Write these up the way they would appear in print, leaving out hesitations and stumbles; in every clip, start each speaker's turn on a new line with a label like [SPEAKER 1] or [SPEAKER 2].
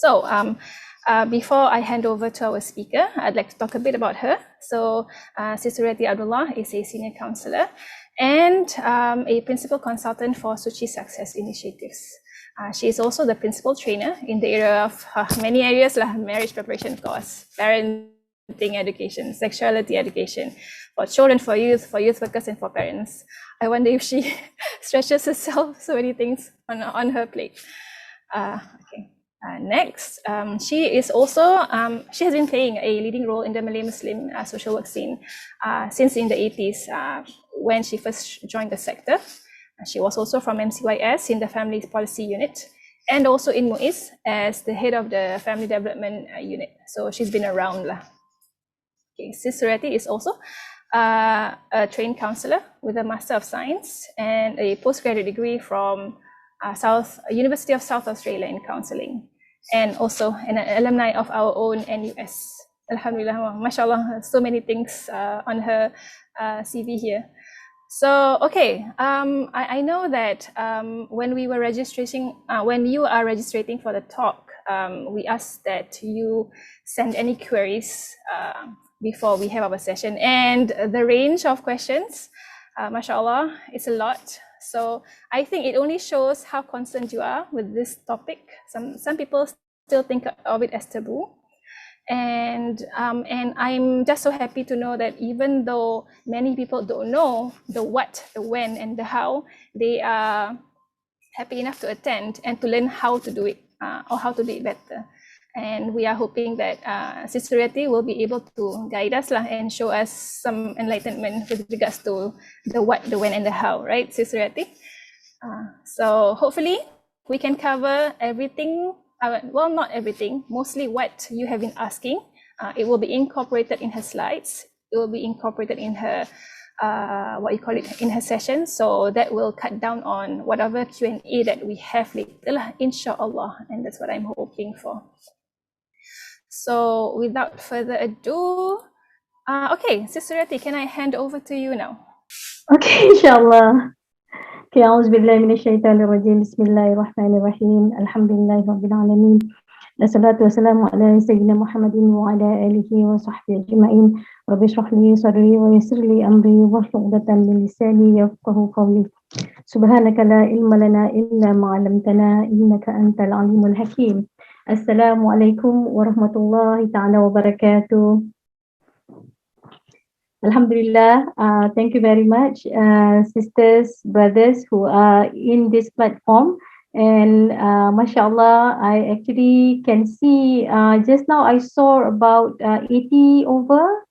[SPEAKER 1] So before I hand over to our speaker, I'd like to talk a bit about her. So Sis Suriati Abdullah is a senior counselor and a principal consultant for Suchi Success Initiatives. She is also the principal trainer in the area of many areas like marriage preparation course, parenting education, sexuality education, for children, for youth workers, and for parents. I wonder if she stretches herself so many things on her plate. Okay. Next, she is also, she has been playing a leading role in the Malay Muslim social work scene since in the 80s when she first joined the sector. She was also from MCYS in the Family Policy Unit and also in MUIS as the head of the Family Development Unit. So she's been around. Okay, Sis Suriati is also a trained counselor with a Master of Science and a postgraduate degree from University of South Australia in counselling, and also an alumni of our own NUS. Alhamdulillah, mashallah, so many things on her CV here. So, okay, I know that when we were when you are registering for the talk, we asked that you send any queries before we have our session, and the range of questions, mashallah, it's a lot. So I think it only shows how concerned you are with this topic. Some people still think of it as taboo. And I'm just so happy to know that even though many people don't know the what, the when, and the how, they are happy enough to attend and to learn how to do it or how to do it better. And we are hoping that Sis Suriati will be able to guide us and show us some enlightenment with regards to the what, the when, and the how, right, Sis Suriati? So hopefully we can cover everything. Well, not everything, mostly what you have been asking. It will be incorporated in her slides. It will be incorporated in her, in her session. So that will cut down on whatever Q&A that we have later, inshallah. And that's what I'm hoping for. So without further ado, okay, Sis Suriati, can I hand over to you now?
[SPEAKER 2] Okay, inshallah. Okay, أعوذ بالله من الشيطان الرجيم بسم الله الرحمن الرحيم الحمد لله رب العالمين والصلاة والسلام على سيدنا محمد وعلى آله وصحبه أجمعين رب اشرح لي صدري ويسر لي أمري واحلل عقدة من لساني يفقهوا قولي سبحانك لا علم لنا إلا ما علمتنا إنك أنت العليم الحكيم السلام عليكم ورحمة الله تعالى وبركاته. Alhamdulillah, thank you very much, sisters, brothers who are in this platform. And mashallah, I actually can see, just now I saw about 80 over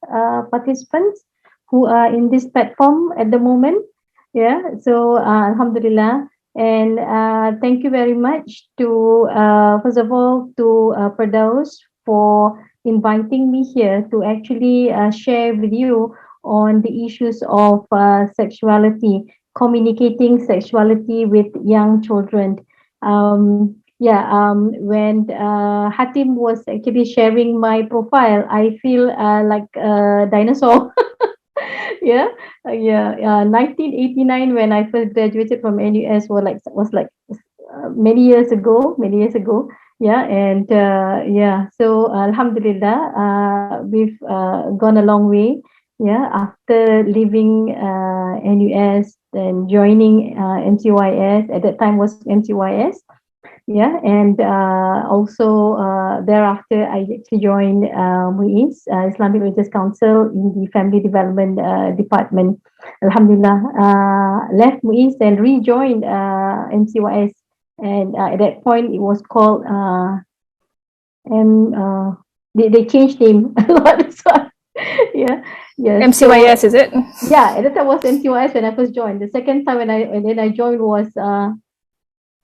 [SPEAKER 2] participants who are in this platform at the moment. Yeah, so Alhamdulillah. And thank you very much to, first of all, to Perdaus for inviting me here to actually share with you on the issues of sexuality, communicating sexuality with young children. When Hatim was actually sharing my profile, I feel like a dinosaur. 1989 when I first graduated from NUS was like many years ago. Yeah, and so Alhamdulillah, we've gone a long way. Yeah, after leaving NUS and joining MCYS, at that time was MCYS. Yeah, and also thereafter I actually joined MUIS, Islamic Religious Council, in the Family Development Department. Alhamdulillah, left MUIS and rejoined MCYS. And at that point, it was called they changed name a lot. So, yeah.
[SPEAKER 1] MCYS,
[SPEAKER 2] so,
[SPEAKER 1] is it?
[SPEAKER 2] Yeah, at that time was MCYS when I first joined. The second time when I joined was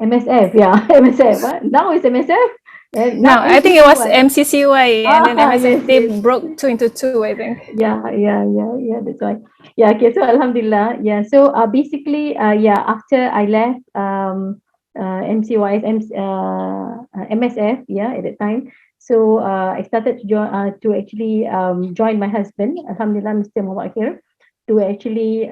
[SPEAKER 2] MSF. Yeah, MSF. Now it's MSF.
[SPEAKER 1] No, I think it was MCCY, and then MSF, they
[SPEAKER 2] yes.
[SPEAKER 1] broke into two, I think.
[SPEAKER 2] Yeah, that's right. Yeah, okay, so Alhamdulillah. Yeah, so basically, after I left MCYS, MSF, yeah, at that time. So I started to actually join my husband, Alhamdulillah, Mr. Muhammad here, to actually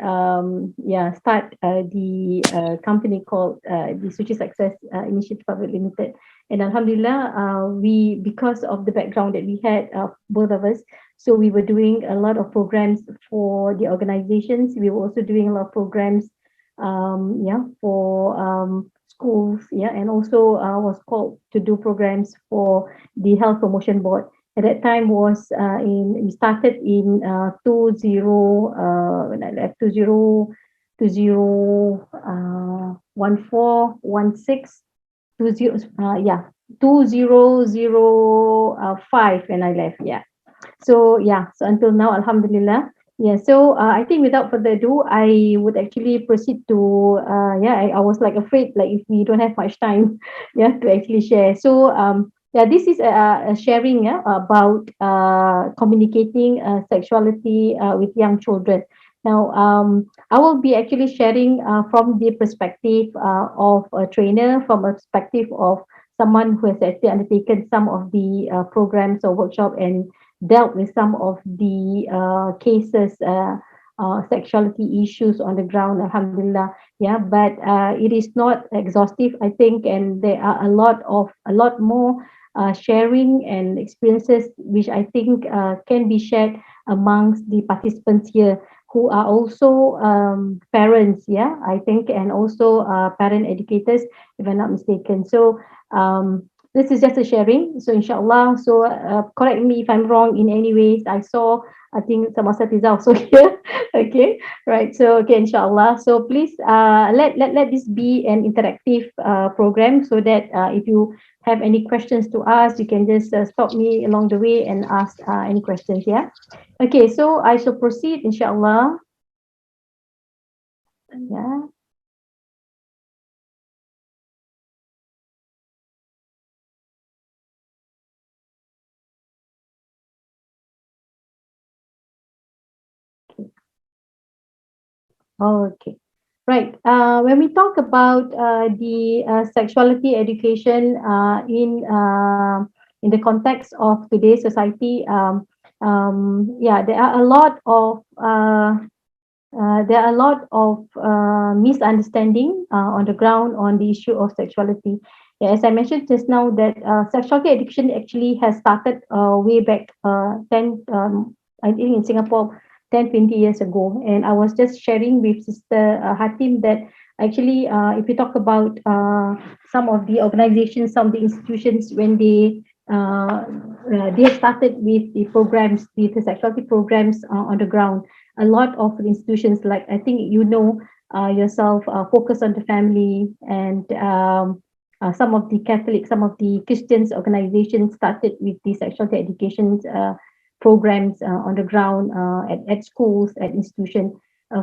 [SPEAKER 2] start the company called the Suchi Success Initiative Private Limited. And Alhamdulillah, because of the background that we had, both of us, so we were doing a lot of programs for the organizations. We were also doing a lot of programs, for schools, and also was called to do programs for the Health Promotion Board. At that time was we started in 2005 when I left. Yeah. So yeah, so until now, Alhamdulillah. Yeah, so I think without further ado, I would actually proceed to I was like afraid like if we don't have much time, yeah, to actually share. So yeah, this is a sharing, about communicating sexuality with young children. Now, I will be actually sharing from the perspective of a trainer, from a perspective of someone who has actually undertaken some of the programs or workshop and dealt with some of the cases, sexuality issues on the ground, Alhamdulillah. Yeah, but it is not exhaustive, I think, and there are a lot more sharing and experiences which I think can be shared amongst the participants here who are also parents, yeah, I think, and also parent educators, if I'm not mistaken. So this is just a sharing. So inshallah, so correct me if I'm wrong in any ways. I think some Asatiza also here. Okay, right. So okay, inshallah. So please let this be an interactive program so that if you have any questions to ask, you can just stop me along the way and ask any questions. Yeah. Okay, so I shall proceed, inshallah. Yeah. Okay. Right. When we talk about the sexuality education in the context of today's society, yeah, there are a lot of misunderstanding on the ground on the issue of sexuality. Yeah, as I mentioned just now, that sexuality education actually has started way back 10, I think in Singapore, 10, 20 years ago. And I was just sharing with Sister Hatim that actually, if you talk about some of the organizations, some of the institutions, when they started with the programs, the sexuality programs on the ground, a lot of institutions, like I think yourself, focus on the family, and some of the Catholic, some of the Christians organizations started with the sexuality education programs on the ground, at schools, at institutions.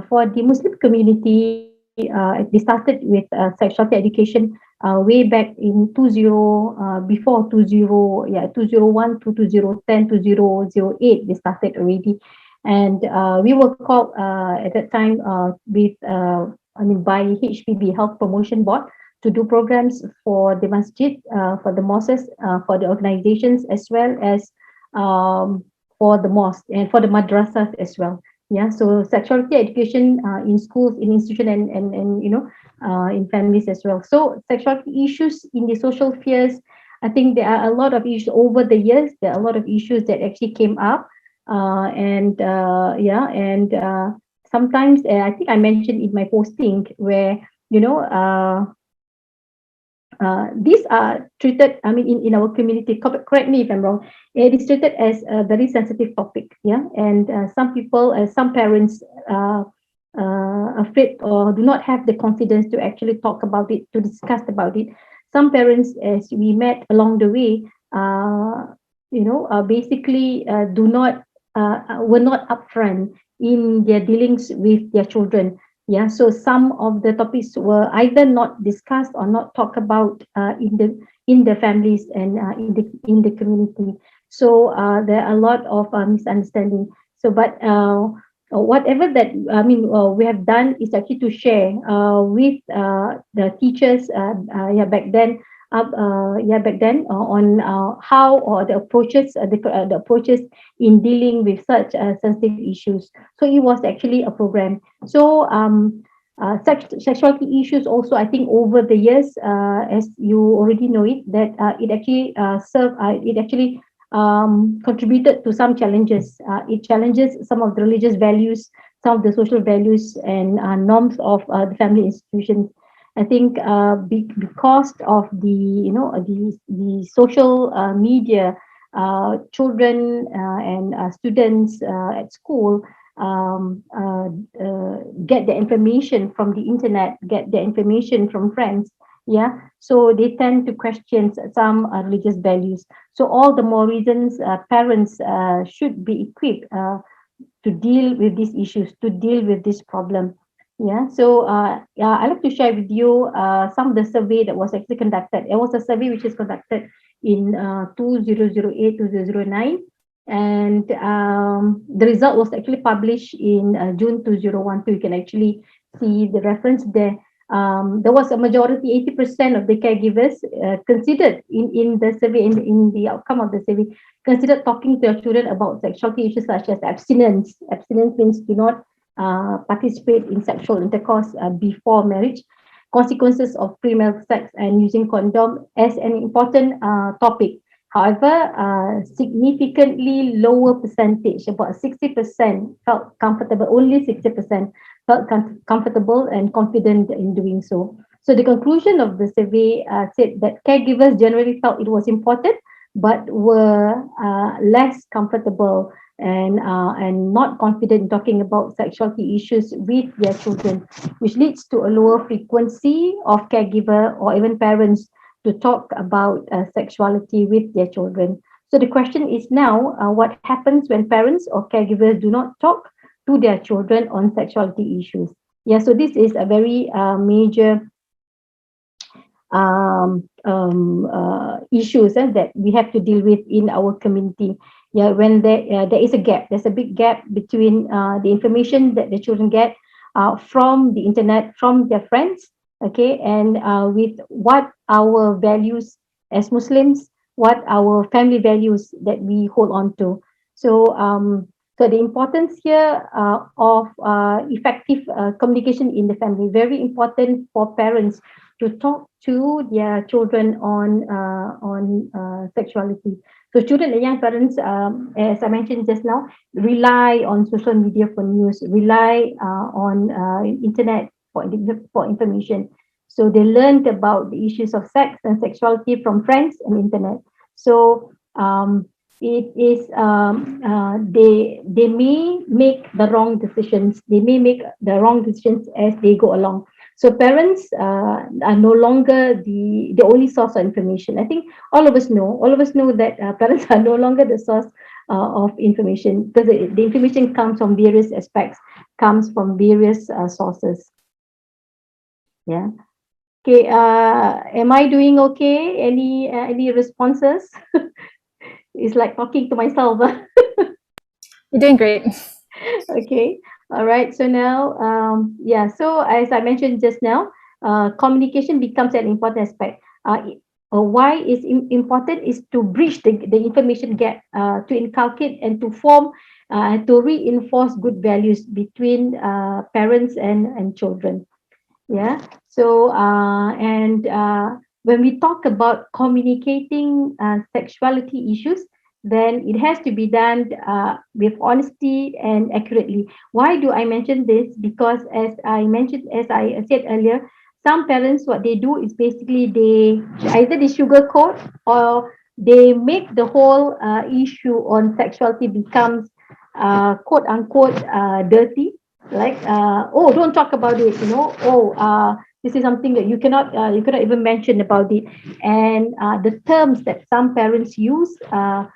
[SPEAKER 2] For the Muslim community, they started with sexuality education way back in 2001 to 2010 to 2008. They started already, and we were called at that time by HPB, Health Promotion Board, to do programs for the masjid, for the mosques, for the organizations, as well as for the mosque and for the madrasas as well. Yeah, so sexuality education in schools, in institution, and in families as well. So sexuality issues in the social spheres, I think there are a lot of issues over the years. There are a lot of issues that actually came up, and yeah, and sometimes I think I mentioned in my posting where these are treated, I mean, in our community, correct me if I'm wrong, it is treated as a very sensitive topic. Yeah. And some people, some parents, afraid or do not have the confidence to actually talk about it, to discuss about it. Some parents, as we met along the way, basically do not, were not upfront in their dealings with their children. Yeah, so some of the topics were either not discussed or not talked about in the families and in the community. So there are a lot of misunderstanding. So, but whatever that we have done is actually to share with the teachers. Yeah, back then. Back then on how or the approaches, the approaches in dealing with such sensitive issues. So it was actually a program. So Sexuality issues also, I think over the years, as you already know it, that it actually contributed to some challenges. It challenges some of the religious values, some of the social values and norms of the family institutions. I think because of the social media, children and students at school get the information from the internet, get the information from friends. Yeah, so they tend to question some religious values. So all the more reasons parents should be equipped to deal with these issues, to deal with this problem. Yeah, so yeah, I'd like to share with you some of the survey that was actually conducted. It was a survey which is conducted in 2008, 2009, and the result was actually published in June 2012. You can actually see the reference there. There was a majority, 80% of the caregivers considered in the survey, in the outcome of the survey, considered talking to their children about sexuality issues such as abstinence. Abstinence means do not participate in sexual intercourse before marriage, consequences of premarital sex, and using condom as an important topic. However, significantly lower percentage, about 60% felt comfortable, only 60% felt comfortable and confident in doing so. So the conclusion of the survey said that caregivers generally felt it was important, but were less comfortable and not confident in talking about sexuality issues with their children, which leads to a lower frequency of caregiver or even parents to talk about sexuality with their children. So the question is now, what happens when parents or caregivers do not talk to their children on sexuality issues? Yeah, so this is a very major issues that we have to deal with in our community. Yeah, when there is a gap, there's a big gap between the information that the children get from the internet, from their friends, okay, and with what our values as Muslims, what our family values that we hold on to. So so the importance here of effective communication in the family, very important for parents to talk to their children on sexuality. So children and young parents, as I mentioned just now, rely on social media for news, rely on internet for information. So they learned about the issues of sex and sexuality from friends and internet. So it is they may make the wrong decisions. They may make the wrong decisions as they go along. So parents are no longer the only source of information. I think all of us know that parents are no longer the source of information, because the information comes from various aspects, comes from various sources. Yeah. Okay. Am I doing okay? Any responses? It's like talking to myself.
[SPEAKER 1] You're doing great.
[SPEAKER 2] Okay. All right. So now, yeah. So as I mentioned just now, communication becomes an important aspect. Why is important is to bridge the information gap, to inculcate and to form, to reinforce good values between parents and children. Yeah. So when we talk about communicating sexuality issues, then it has to be done with honesty and accurately. Why do I mention this? Because as I said earlier, some parents, what they do is basically they either they sugarcoat, or they make the whole issue on sexuality becomes quote unquote dirty, like oh, don't talk about it, this is something that you cannot even mention about it. And the terms that some parents use are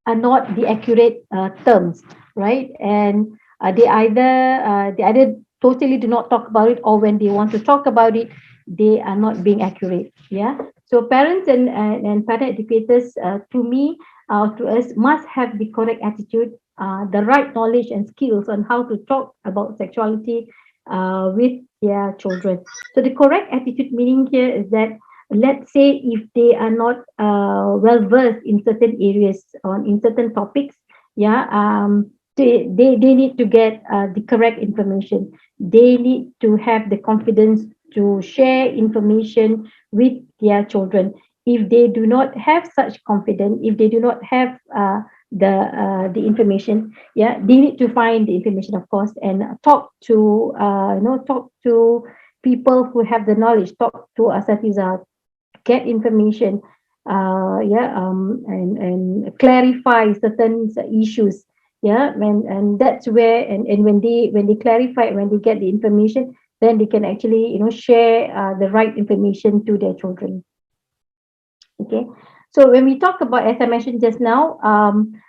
[SPEAKER 2] not the accurate terms, right? And they either totally do not talk about it, or when they want to talk about it, they are not being accurate. Yeah. So parents and parent educators, to me, to us, must have the correct attitude, the right knowledge and skills on how to talk about sexuality with their children. So the correct attitude meaning here is that, let's say if they are not well versed in certain areas, on in certain topics, yeah, they need to get the correct information. They need to have the confidence to share information with their children. If they do not have such confidence, if they do not have the information, yeah, they need to find the information, of course, and talk to talk to people who have the knowledge, talk to asatiza, get information, and clarify certain issues. Yeah, and that's where, and when they clarify, when they get the information, then they can actually share the right information to their children. Okay, so when we talk about, as I mentioned just now,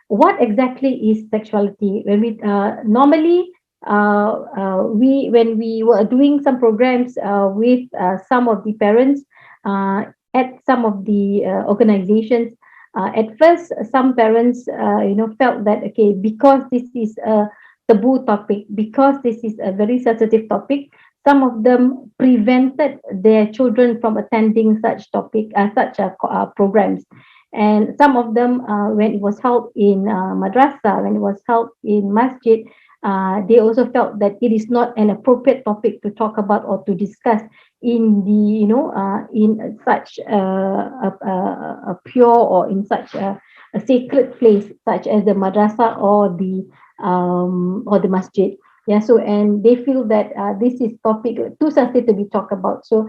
[SPEAKER 2] what exactly is sexuality? When we normally we when we were doing some programs with some of the parents at some of the organizations, at first some parents felt that, okay, because this is a taboo topic, because this is a very sensitive topic, some of them prevented their children from attending such programs. And some of them, when it was held in madrasa, when it was held in masjid, they also felt that it is not an appropriate topic to talk about or to discuss in the in such a pure, or in such a sacred place such as the madrasa or the masjid. Yeah, so, and they feel that this is topic too sensitive to be talked about. So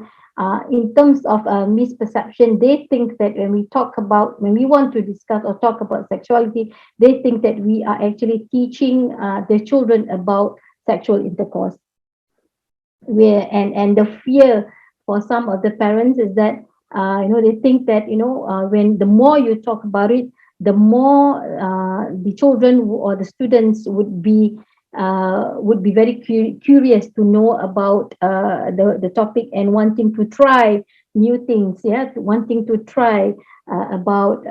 [SPEAKER 2] in terms of misperception, they think that when we want to discuss or talk about sexuality, they think that we are actually teaching their children about sexual intercourse. And the fear for some of the parents is that they think that when the more you talk about it, the more the children or the students would be very curious to know about the topic, and wanting to try new things, yeah, wanting to try about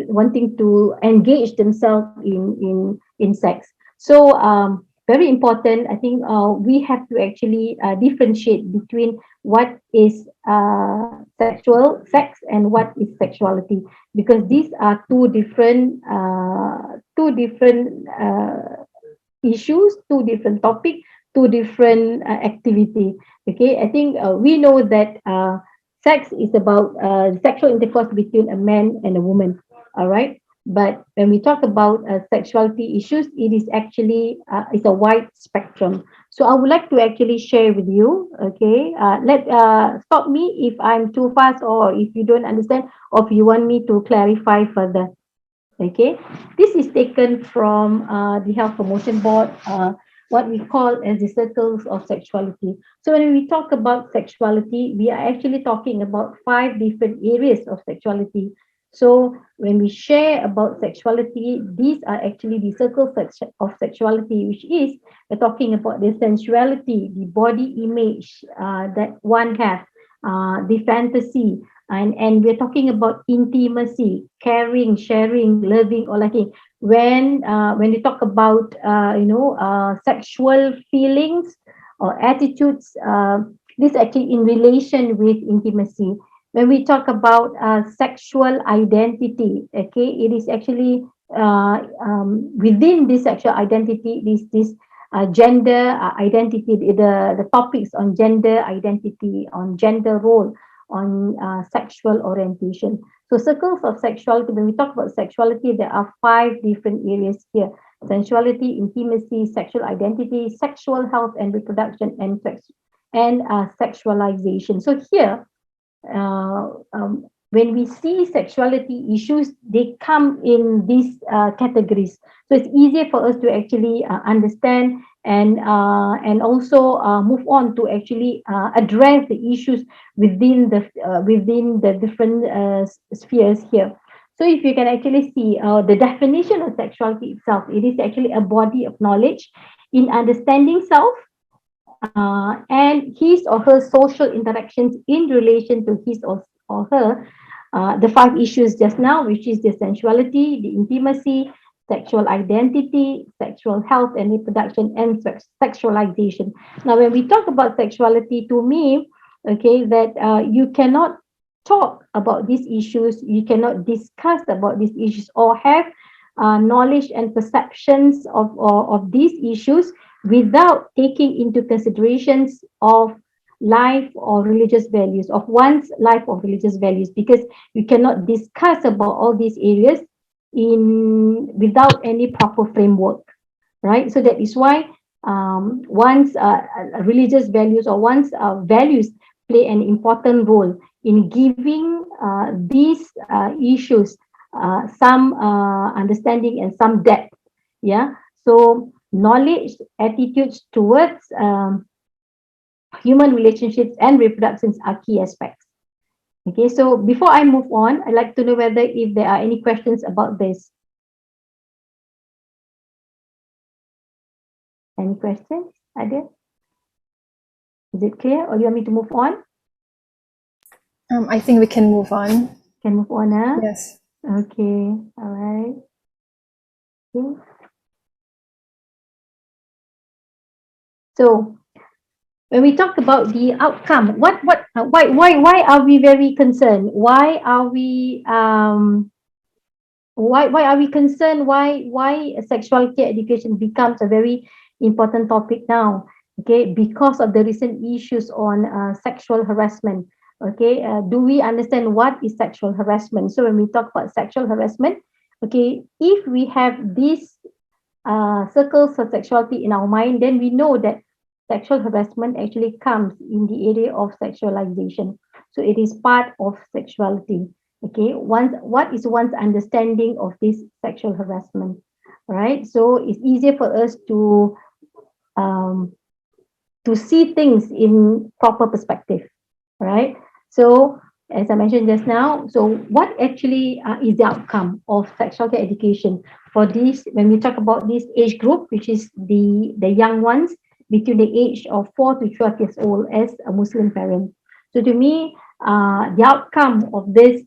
[SPEAKER 2] wanting to engage themselves in sex. So very important, I think we have to actually differentiate between what is sexual sex and what is sexuality, because these are two different issues, two different topic, two different activity. Okay, I think we know that sex is about sexual intercourse between a man and a woman. All right, but when we talk about sexuality issues, it is actually it's a wide spectrum. So I would like to actually share with you. Okay, let stop me if I'm too fast, or if you don't understand, or if you want me to clarify further. Okay, this is taken from the Health Promotion Board, what we call as the circles of sexuality. So when we talk about sexuality, we are actually talking about 5 different areas of sexuality. So when we share about sexuality, these are actually the circles of sexuality, which is we're talking about the sensuality, the body image that one has, the fantasy, and we're talking about intimacy, caring, sharing, loving, or liking. When we talk about sexual feelings or attitudes, this actually in relation with intimacy. When we talk about sexual identity, okay, it is actually within this sexual identity, this gender identity, the topics on gender identity, on gender role, on sexual orientation. So circles of sexuality, when we talk about sexuality, there are 5 different areas here: sensuality, intimacy, sexual identity, sexual health and reproduction, and sexualization. So here, when we see sexuality issues, they come in these categories. So it's easier for us to actually understand and also move on to actually address the issues within the different spheres here. So if you can actually see the definition of sexuality itself, it is actually a body of knowledge in understanding self and his or her social interactions in relation to his or her, the 5 issues just now, which is the sensuality, the intimacy, sexual identity, sexual health and reproduction, and sexualization. Now, when we talk about sexuality, to me, okay, that you cannot talk about these issues, you cannot discuss about these issues, or have knowledge and perceptions of these issues without taking into considerations of life or religious values, of one's life or religious values, because you cannot discuss about all these areas in without any proper framework, right? So that is why one's religious values or one's values play an important role in giving these issues some understanding and some depth. Yeah. So knowledge, attitudes towards human relationships and reproductions are key aspects. Okay. So before I move on, I'd like to know whether if there are any questions about this. Any questions? Ada? Is it clear, or you want me to move on?
[SPEAKER 1] I think we can move on.
[SPEAKER 2] Can move on, huh?
[SPEAKER 1] Yes.
[SPEAKER 2] Okay. All right. Okay. So when we talk about the outcome, why are we very concerned? Why are we concerned? Why sexuality education becomes a very important topic now? Okay, because of the recent issues on sexual harassment. Okay, do we understand what is sexual harassment? So when we talk about sexual harassment, okay, if we have these circles of sexuality in our mind, then we know that sexual harassment actually comes in the area of sexualization. So it is part of sexuality. Okay, what is one's understanding of this sexual harassment? Right. So it's easier for us um, to see things in proper perspective. Right. So as I mentioned just now, so what actually is the outcome of sexuality education for this? When we talk about this age group, which is the young ones between the age of 4 to 12 years old as a Muslim parent. So to me, the outcome of this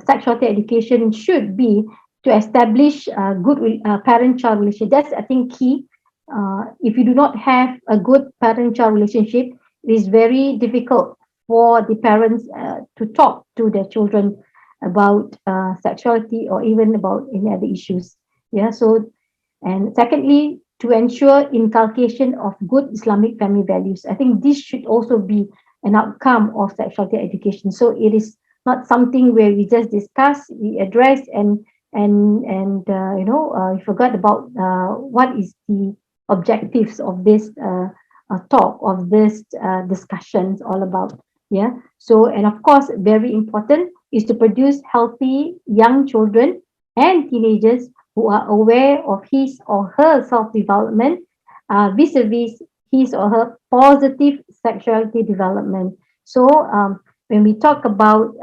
[SPEAKER 2] sexuality education should be to establish good parent-child relationship. That's, I think, key. If you do not have a good parent-child relationship, it is very difficult for the parents to talk to their children about sexuality or even about any other issues. Yeah. So, and secondly, to ensure inculcation of good Islamic family values. I think this should also be an outcome of sexuality education. So it is not something where we just discuss, we address, and we forgot about what is the objectives of this talk, of this discussions all about. Yeah. So, and of course, very important is to produce healthy young children and teenagers who are aware of his or her self-development vis-a-vis his or her positive sexuality development. So when we talk about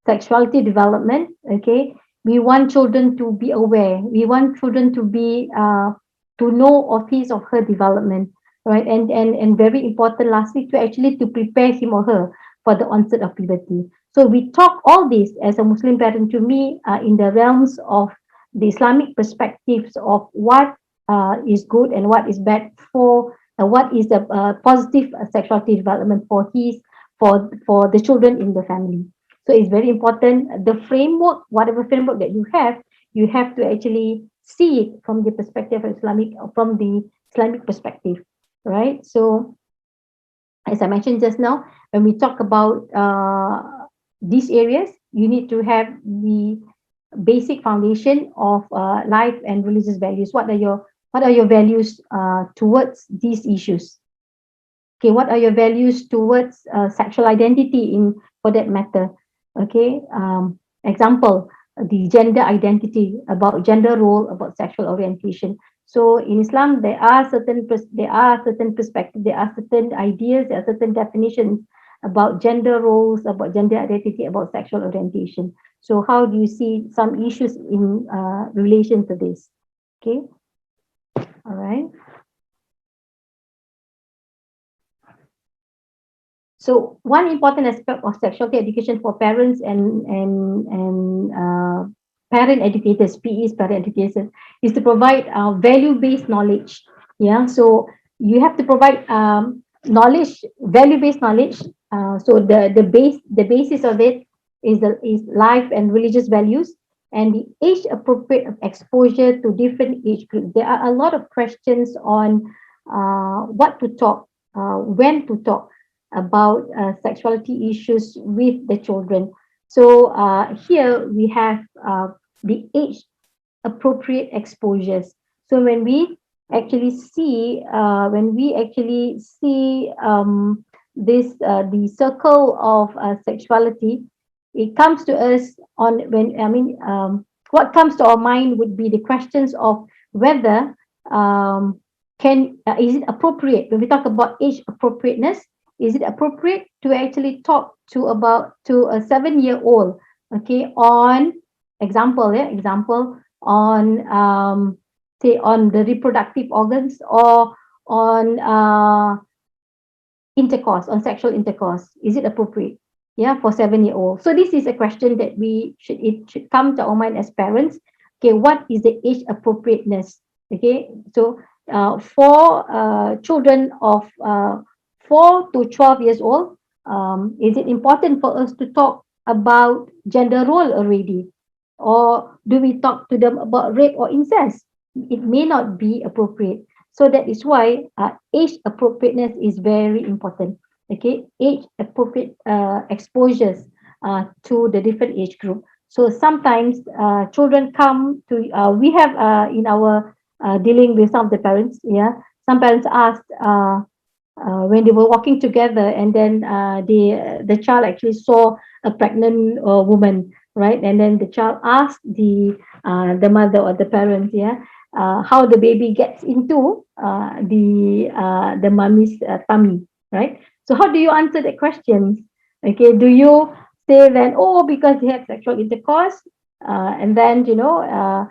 [SPEAKER 2] sexuality development, okay, we want children to be aware. We want children to be to know of his or her development, right? And very important, lastly, to actually to prepare him or her for the onset of puberty. So we talk all this as a Muslim parent, to me, in the realms of the Islamic perspectives of what is good and what is bad for what is the positive sexuality development for for the children in the family. So it's very important. The framework, whatever framework that you have to actually see it from the perspective of from the Islamic perspective, right? So as I mentioned just now, when we talk about these areas, you need to have the basic foundation of life and religious values. What are your values towards these issues? Okay, what are your values towards sexual identity in for that matter? Okay, example, the gender identity, about gender role, about sexual orientation. So in Islam, there are certain perspectives, there are certain ideas, there are certain definitions about gender roles, about gender identity, about sexual orientation. So how do you see some issues in relation to this? Okay, all right. So one important aspect of sexuality education for parents and parent educators, PEs, parent educators, is to provide value-based knowledge. Yeah, so you have to provide knowledge, value-based knowledge. So the basis of it is life and religious values. and the age appropriate exposure to different age groups. There are a lot of questions on what to talk, when to talk about sexuality issues with the children. So here we have the age appropriate exposures. So when we actually see this the circle of sexuality, it comes to us on when what comes to our mind would be the questions of whether can is it appropriate when we talk about age appropriateness, is it appropriate to actually talk to a 7-year old, okay, on example on say on the reproductive organs, or on intercourse, on sexual intercourse, is it appropriate, yeah, for 7-year old? So this is a question that it should come to our mind as parents. Okay, what is the age appropriateness? Okay, so for children of 4 to 12 years old, is it important for us to talk about gender role already, or do we talk to them about rape or incest? It may not be appropriate. So that is why age appropriateness is very important. Okay, age appropriate exposures to the different age group. So sometimes children come to we have in our dealing with some of the parents. Yeah, some parents asked when they were walking together, and then the child actually saw a pregnant woman, right? And then the child asked the mother or the parents, yeah, how the baby gets into the mummy's tummy, right? So how do you answer the questions? Okay, do you say then, oh, because they had sexual intercourse, and then the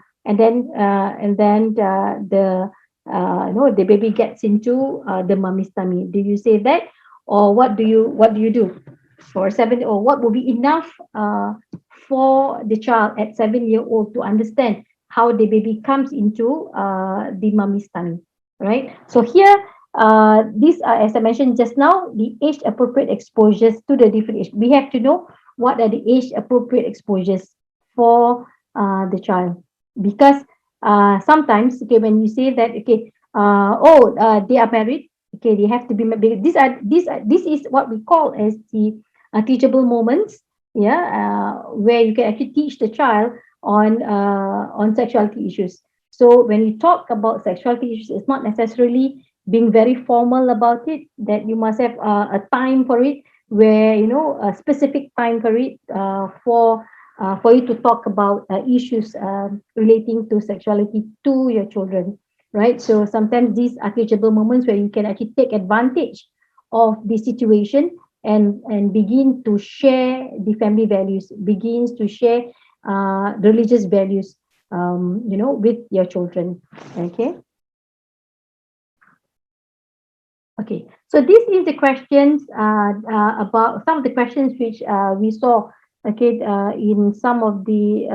[SPEAKER 2] baby gets into the mummy's tummy? Do you say that, or what do you do for 7, or what will be enough for the child at 7-year old to understand how the baby comes into the mummy's tummy, right? So here, these are, as I mentioned just now, the age appropriate exposures to the different age. We have to know what are the age appropriate exposures for the child, because sometimes, okay, when you say that, okay, they are married, okay, they have to be married. This is what we call as the teachable moments, yeah, where you can actually teach the child on sexuality issues. So when you talk about sexuality issues, it's not necessarily being very formal about it, that you must have a time for it, where a specific time for it, for you to talk about issues relating to sexuality to your children, right? So sometimes these are teachable moments where you can actually take advantage of the situation, and begin to share the family values, begins to share religious values, with your children. Okay. Okay. So this is the questions about some of the questions which we saw. Okay, in some of the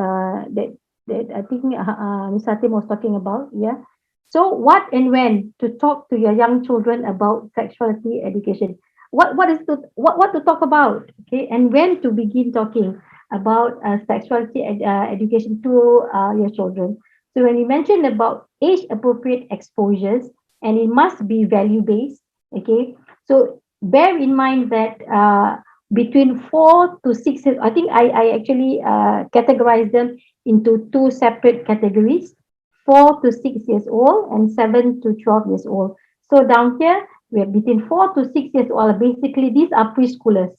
[SPEAKER 2] that I think Ms. Hatim was talking about. Yeah. So what and when to talk to your young children about sexuality education? What to talk about? Okay, and when to begin talking about sexuality education to your children? So when you mentioned about age appropriate exposures, and it must be value based. Okay, so bear in mind that between 4 to 6 years, I think I actually categorize them into two separate categories: 4 to 6 years old and 7 to 12 years old. So down here, we are between 4 to 6 years old. Basically, these are preschoolers.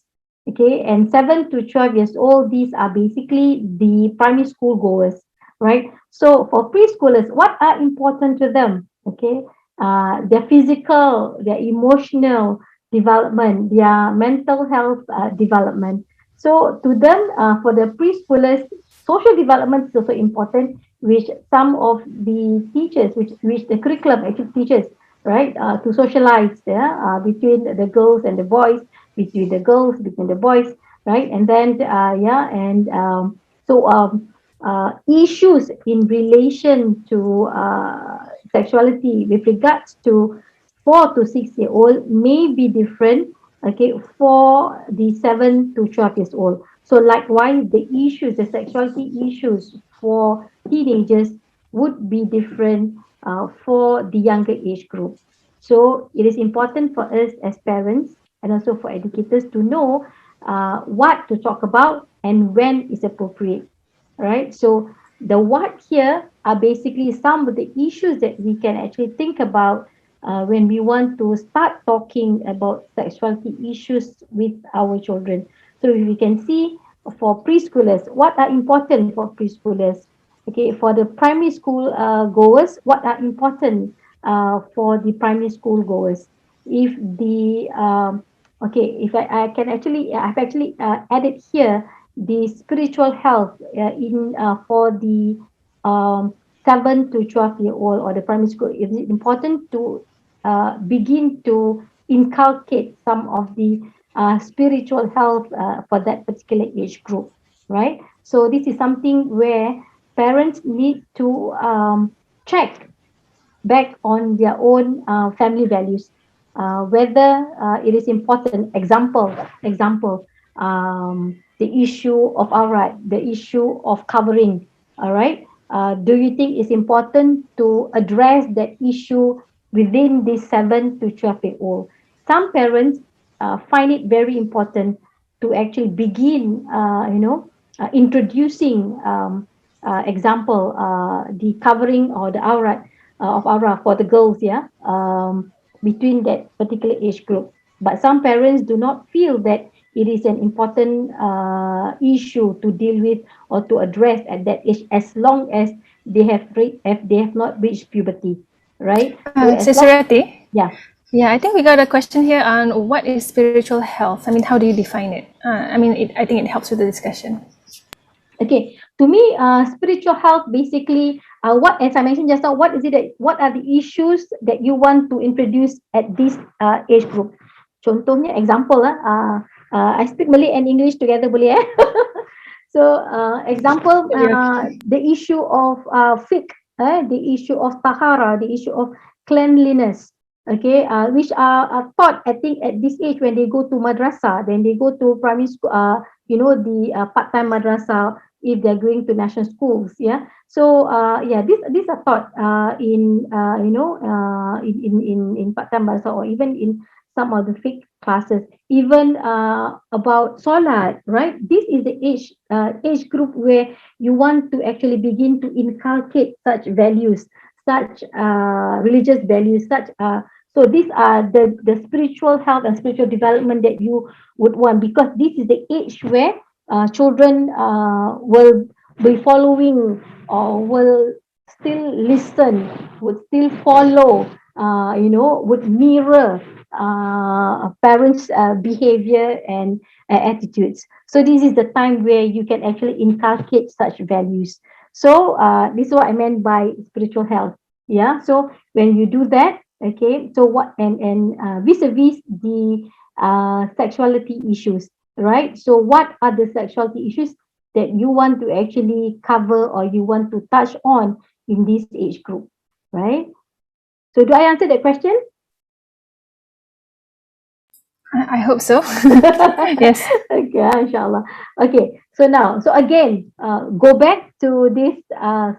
[SPEAKER 2] Okay, and 7 to 12 years old, these are basically the primary school goers, right? So for preschoolers, what are important to them? Okay, their physical, their emotional development, their mental health development. So to them, for the preschoolers, social development is also important, which some of the teachers, which the curriculum actually teaches, right, to socialize between the girls and the boys, between the girls, between the boys, right, and then issues in relation to sexuality with regards to 4 to 6 year old may be different, okay, for the 7 to 12 years old. So likewise, the sexuality issues for teenagers would be different for the younger age group. So it is important for us as parents and also for educators to know what to talk about and when is appropriate, right? So the what here are basically some of the issues that we can actually think about when we want to start talking about sexuality issues with our children. So we can see for preschoolers, what are important for preschoolers? Okay, for the primary school goers, what are important for the primary school goers? If the okay, if I can actually, I've actually added here the spiritual health in for the um, 7 to 12-year old or the primary school. It is important to begin to inculcate some of the spiritual health for that particular age group, right? So this is something where parents need to check back on their own family values, whether it is important. Example, the issue of aurat, the issue of covering. All right. Do you think it's important to address that issue within this 7 to 12-year-old? Some parents find it very important to actually begin, introducing, example, the covering or the aurat of aura for the girls, yeah, between that particular age group. But some parents do not feel that it is an important issue to deal with or to address at that age, as long as if they have not reached puberty, right? So as
[SPEAKER 1] Sis
[SPEAKER 2] long,
[SPEAKER 1] Suriati,
[SPEAKER 2] yeah.
[SPEAKER 1] yeah, I think we got a question here on what is spiritual health. I mean, how do you define it? I think it helps with the discussion.
[SPEAKER 2] Okay, to me, spiritual health basically, what as I mentioned just now, what are the issues that you want to introduce at this age group? Contohnya, example I speak Malay and English together boleh eh? So, example, the issue of fiqh, the issue of tahara, the issue of cleanliness, okay, which are taught, I think, at this age when they go to madrasah, then they go to primary school, the part-time madrasah, if they're going to national schools, yeah. So, yeah, these are taught in part-time madrasah or even in some of the fiqh classes, even about solat, right? This is the age group where you want to actually begin to inculcate such values, such religious values, such so these are the spiritual health and spiritual development that you would want, because this is the age where children will be following or will still listen, would still follow, would mirror parents' behavior and attitudes. So this is the time where you can actually inculcate such values. So this is what I meant by spiritual health. Yeah. So when you do that, okay. So what and vis-a-vis the sexuality issues, right? So what are the sexuality issues that you want to actually cover or you want to touch on in this age group, right? So do I answer that question?
[SPEAKER 1] I hope so. Yes.
[SPEAKER 2] Okay, inshallah. Okay, so now, so again, go back to these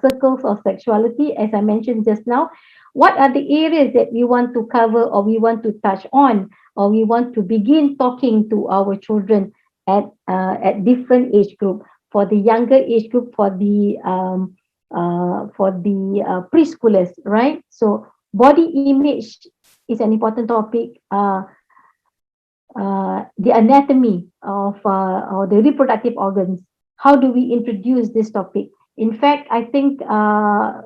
[SPEAKER 2] circles of sexuality, as I mentioned just now. What are the areas that we want to cover or we want to touch on or we want to begin talking to our children at different age group? For the younger age group, for the preschoolers, right? So body image is an important topic. The anatomy of or the reproductive organs. How do we introduce this topic? In fact, I think the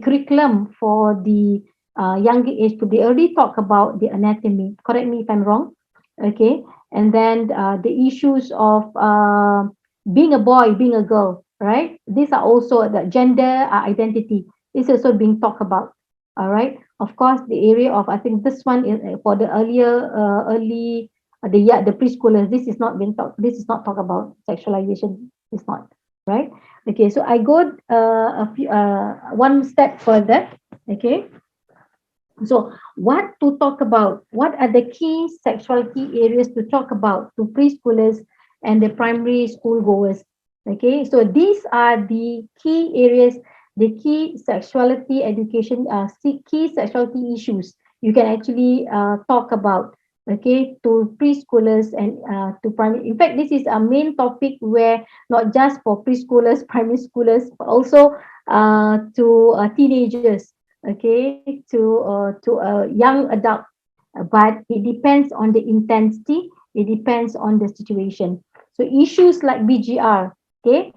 [SPEAKER 2] curriculum for the younger age group, they already talk about the anatomy. Correct me if I'm wrong. Okay, and then the issues of being a boy, being a girl, right? These are also the gender identity. This is also being talked about. All right. Of course, the area of, I think this one is for the early the preschoolers. This is not being talked. This is not talk about sexualization. It's not right. Okay, so I go one step further. Okay, so what to talk about? What are the key sexuality areas to talk about to preschoolers and the primary school goers? Okay, so these are the key areas, the key sexuality education, key sexuality issues you can actually talk about, okay, to preschoolers and to primary. In fact, this is a main topic where not just for preschoolers, primary schoolers, but also to teenagers, okay, to young adult. But it depends on the intensity. It depends on the situation. So issues like BGR, okay,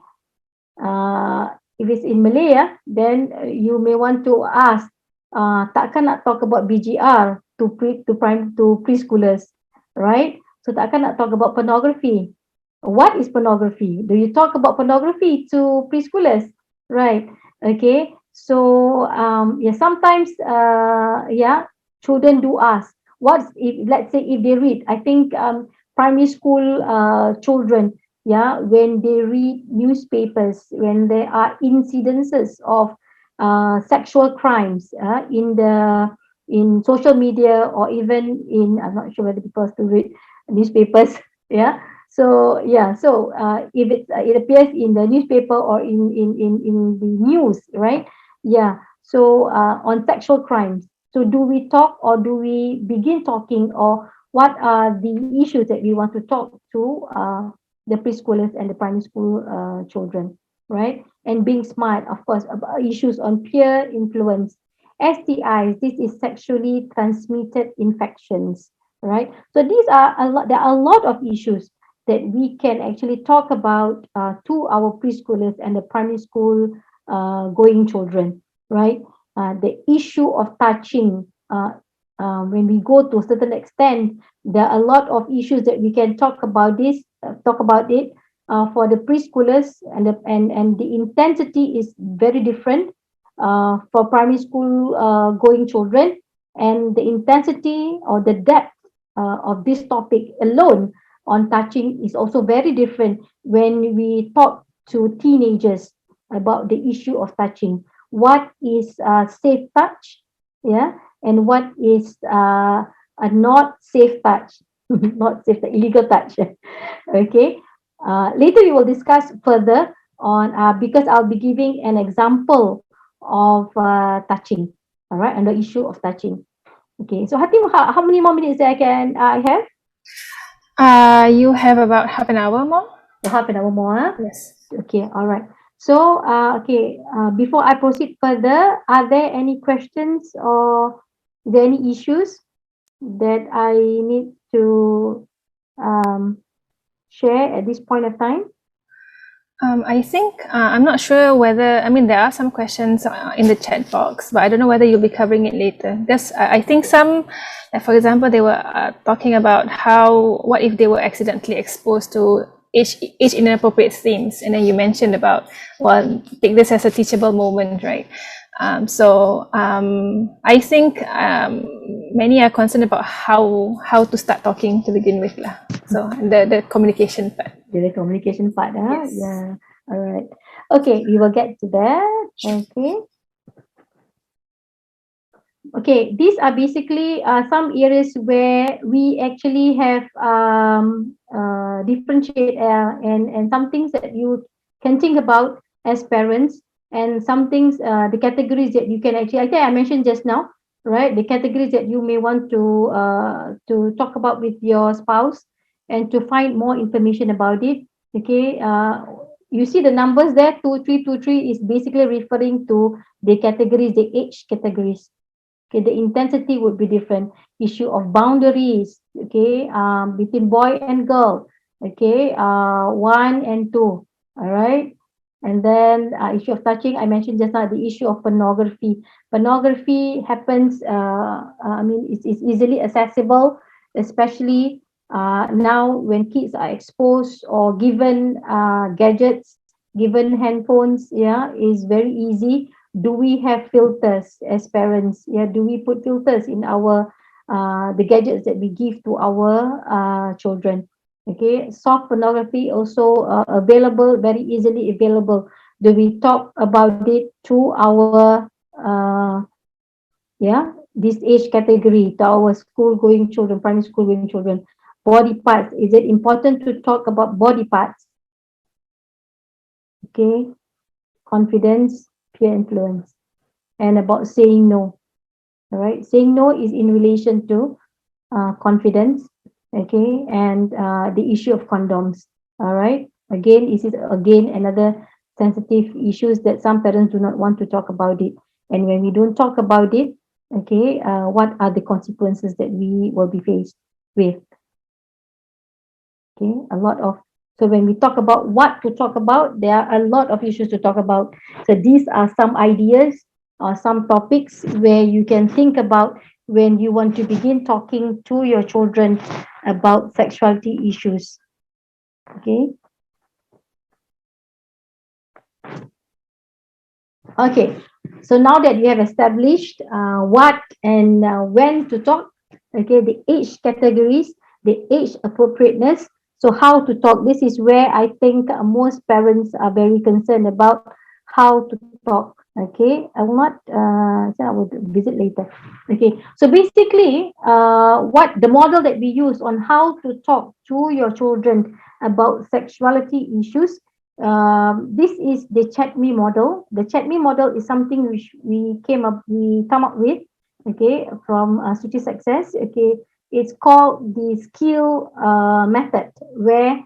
[SPEAKER 2] if it's in Malay, then you may want to ask, takkan nak talk about BGR to preschoolers, right? So takkan nak talk about pornography. What is pornography? Do you talk about pornography to preschoolers? Right. Okay. So yeah, sometimes yeah, children do ask, what's if, let's say if they read, I think primary school children, yeah, when they read newspapers, when there are incidences of sexual crimes in social media, or even in, I'm not sure whether people still read newspapers, yeah. So yeah, so if it appears in the newspaper or in the news, right? Yeah. So on sexual crimes. So do we talk, or do we begin talking, or what are the issues that we want to talk to the preschoolers and the primary school children, right? And being smart, of course, about issues on peer influence, STIs. This is sexually transmitted infections, right? So these are a lot. There are a lot of issues that we can actually talk about to our preschoolers and the primary school going children, right? The issue of touching, when we go to a certain extent, there are a lot of issues that we can talk about it for the preschoolers, and the intensity is very different for primary school going children, and the intensity or the depth of this topic alone on touching is also very different when we talk to teenagers about the issue of touching. What is safe touch, yeah, and what is a not safe touch, not safe, illegal touch. Okay. Later we will discuss further on because I'll be giving an example of touching. All right, on the issue of touching. Okay. So Hatim, how many more minutes that I have?
[SPEAKER 1] You have about half an hour more.
[SPEAKER 2] Half an hour more.
[SPEAKER 1] Yes.
[SPEAKER 2] Okay. All right. So okay. Before I proceed further, are there any questions, or is there any issues that I need to um, share at this point of time?
[SPEAKER 1] I think I'm not sure whether, I mean, there are some questions in the chat box, but I don't know whether you'll be covering it later. There's, I think some, like for example, they were talking about what if they were accidentally exposed to age inappropriate themes, and then you mentioned about, well, take this as a teachable moment, right? I think many are concerned about how to start talking to begin with lah. So the communication part.
[SPEAKER 2] The communication part,
[SPEAKER 1] Yes.
[SPEAKER 2] yeah. All right. Okay, we will get to that. Okay. Okay, these are basically some areas where we actually have differentiate and some things that you can think about as parents, and some things, the categories that you can actually, I think I mentioned just now, right? The categories that you may want to talk about with your spouse and to find more information about it. Okay, you see the numbers there, 2323 is basically referring to the categories, the age categories. Okay, the intensity would be different. Issue of boundaries, okay, between boy and girl, okay, 1 and 2, all right. And then issue of touching, I mentioned just now, the issue of pornography. Pornography happens, I mean, it's easily accessible, especially now when kids are exposed or given gadgets, given handphones, yeah, is very easy. Do we have filters as parents? Yeah, do we put filters in our the gadgets that we give to our children? Okay, soft pornography also available, very easily available. Do we talk about it to our yeah, this age category, to our school going children, primary school going children? Body parts, is it important to talk about body parts? okay, confidence, peer influence, and about saying no. All right, saying no is in relation to confidence, okay, and the issue of condoms. All right, again, this is again another sensitive issues that some parents do not want to talk about it. And when we don't talk about it, okay, what are the consequences that we will be faced with? Okay, a lot of, so when we talk about what to talk about, there are a lot of issues to talk about. So these are some ideas or some topics where you can think about when you want to begin talking to your children about sexuality issues. Okay. Okay, so now that you have established what and when to talk, okay, the age categories, the age appropriateness, so how to talk, this is where I think most parents are very concerned about how to talk. Okay, I will not, so I will visit later. Okay, so basically, what the model that we use on how to talk to your children about sexuality issues, this is the chat-me model. The chat-me model is something which we come up with, okay, from Suchi Success. Okay, it's called the skill method, where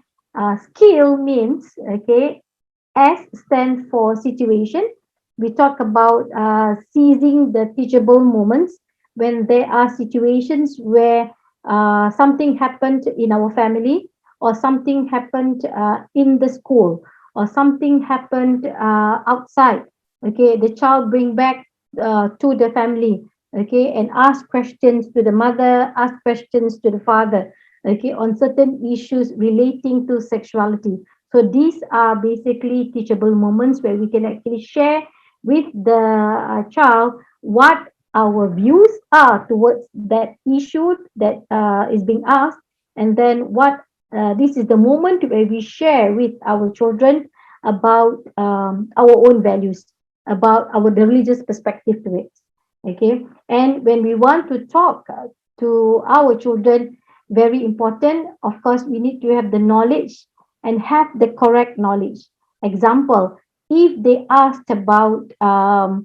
[SPEAKER 2] skill means, okay, S stands for situation. We talk about seizing the teachable moments when there are situations where something happened in our family, or something happened in the school, or something happened outside. Okay, the child bring back to the family. Okay, and ask questions to the mother, ask questions to the father. Okay, on certain issues relating to sexuality. So these are basically teachable moments where we can actually share with the child what our views are towards that issue that is being asked, and then what this is the moment where we share with our children about our own values, about our the religious perspective to it. Okay, and when we want to talk to our children, very important, of course, we need to have the knowledge and have the correct knowledge. Example, if they asked about uh,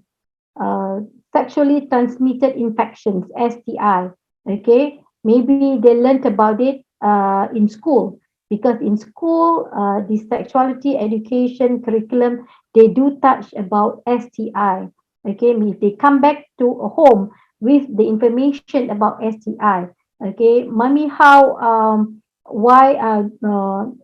[SPEAKER 2] sexually transmitted infections, STI, okay, maybe they learned about it in school, because in school, the sexuality education curriculum, they do touch about STI. Okay, if they come back to a home with the information about STI, okay, mommy, how why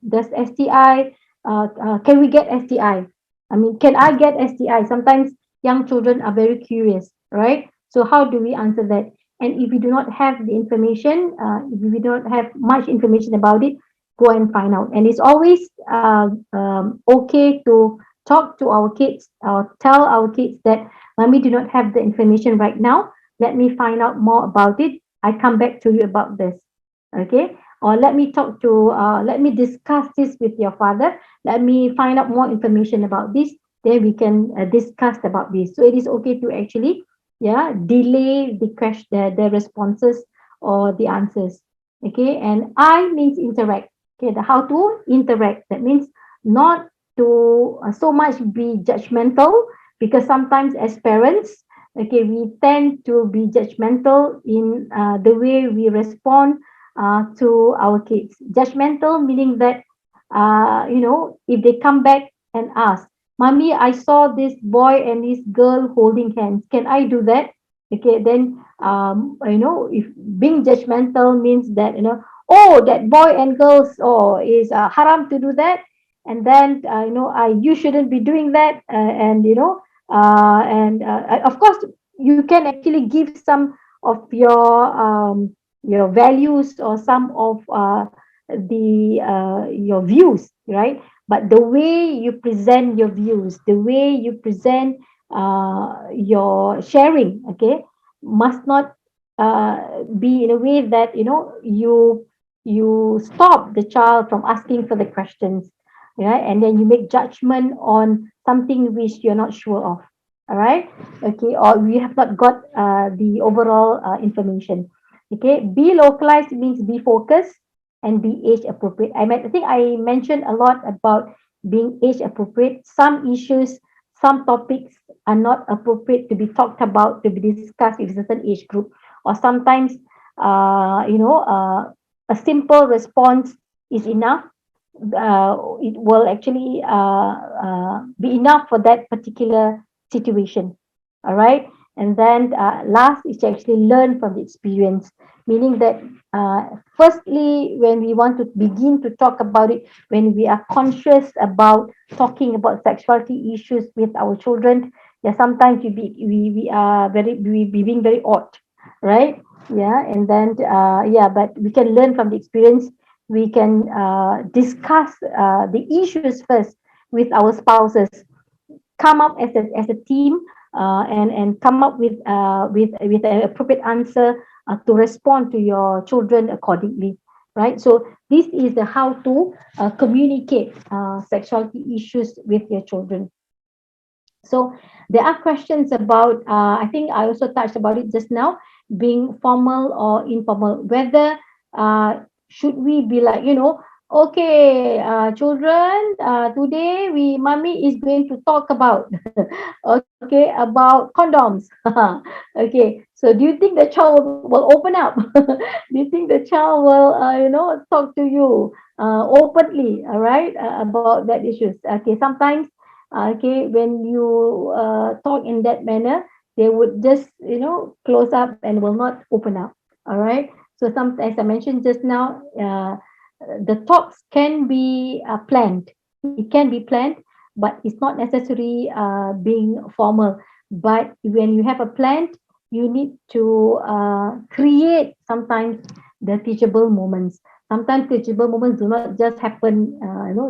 [SPEAKER 2] does STI, can we get STI? I mean, can I get STI? Sometimes young children are very curious, right? So how do we answer that? And if we do not have the information, if we don't have much information about it, go and find out. And it's always okay to talk to our kids or tell our kids that mommy do not have the information right now. Let me find out more about it. I come back to you about this. Okay. Or let me talk to, let me discuss this with your father. Let me find out more information about this. Then we can discuss about this. So it is okay to actually, yeah, delay the question, the responses or the answers. Okay. And I means interact. Okay. The how to interact. That means not to so much be judgmental, because sometimes as parents, okay, we tend to be judgmental in the way we respond to our kids. Judgmental meaning that, if they come back and ask, mommy, I saw this boy and this girl holding hands. Can I do that? Okay, then, if being judgmental means that, oh, that boy and girls, oh, is haram to do that. And then, you shouldn't be doing that. Of course, you can actually give some of your values or some of the your views, right? But the way you present your views, the way you present your sharing, okay, must not be in a way that you stop the child from asking for the questions, yeah, and then you make judgment on something which you're not sure of. All right, okay, or we have not got the overall information. Okay, be localized means be focused and be age appropriate. I think I mentioned a lot about being age appropriate. Some issues, some topics are not appropriate to be talked about, to be discussed with a certain age group, or sometimes, a simple response is enough. It will actually be enough for that particular situation. All right. And then last is to actually learn from the experience, meaning that firstly, when we want to begin to talk about it, when we are conscious about talking about sexuality issues with our children, yeah, sometimes we are we being very odd, right? Yeah, and then but we can learn from the experience. We can discuss the issues first with our spouses, come up as a team, and come up with an appropriate answer to respond to your children accordingly, right? So this is the how to communicate sexuality issues with your children. So there are questions about, I think I also touched about it just now, being formal or informal, whether should we be like, okay, children, today mommy is going to talk about, okay, about condoms. Okay, so do you think the child will open up? Do you think the child will, talk to you openly, all right, about that issues? Okay, sometimes, okay, when you talk in that manner, they would just, close up and will not open up. All right. So as I mentioned just now, the talks can be planned. It can be planned, but it's not necessary being formal. But when you have a plan, you need to create sometimes the teachable moments. Sometimes teachable moments do not just happen,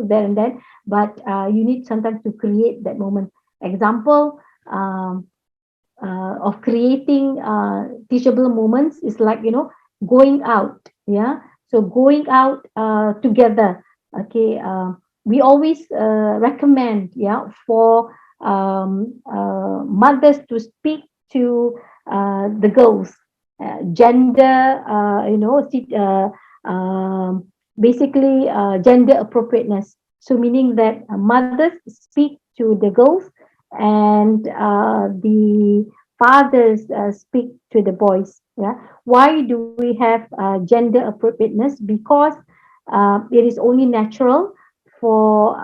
[SPEAKER 2] there and then, but you need sometimes to create that moment. Example, um, of creating teachable moments is like, going out. Yeah, so going out together. Okay, we always recommend, yeah, for mothers to speak to the girls, gender, basically gender appropriateness. So meaning that mothers speak to the girls, and the fathers speak to the boys. Yeah. Why do we have gender appropriateness? Because it is only natural for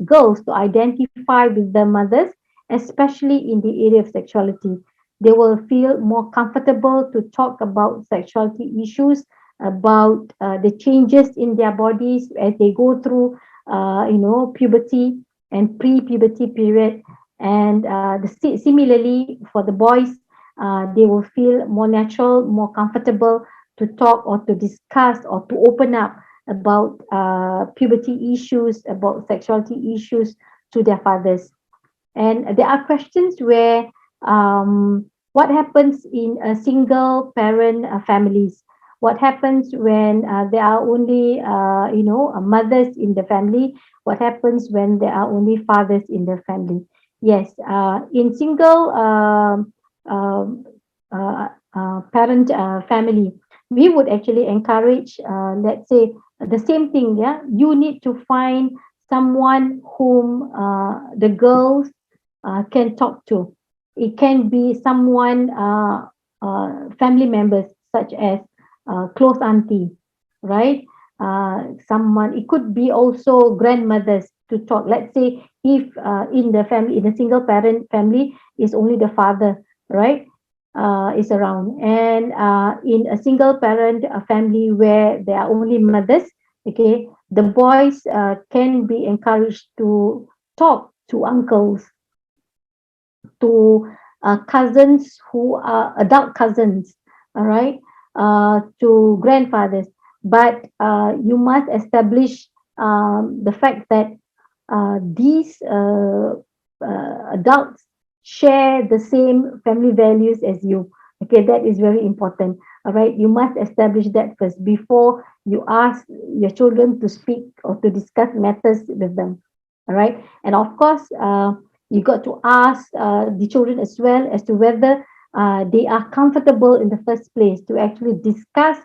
[SPEAKER 2] girls to identify with their mothers, especially in the area of sexuality. They will feel more comfortable to talk about sexuality issues, about the changes in their bodies as they go through, puberty and pre-puberty period. And similarly for the boys, they will feel more natural, more comfortable to talk or to discuss or to open up about puberty issues, about sexuality issues to their fathers. And there are questions where, what happens in a single parent families? What happens when there are only, mothers in the family? What happens when there are only fathers in the family? Yes, in single parent family, we would actually encourage, let's say, the same thing. Yeah, you need to find someone whom the girls can talk to. It can be someone, family members, such as close auntie, right? Someone, it could be also grandmothers to talk. Let's say if in the family, in a single parent family, is only the father, right? Is around, and in a single parent family where there are only mothers, okay, the boys can be encouraged to talk to uncles, to cousins who are adult cousins, all right, to grandfathers. But you must establish the fact that these adults share the same family values as you. Okay, that is very important. All right, you must establish that first before you ask your children to speak or to discuss matters with them. All right, and of course, you got to ask the children as well as to whether they are comfortable in the first place to actually discuss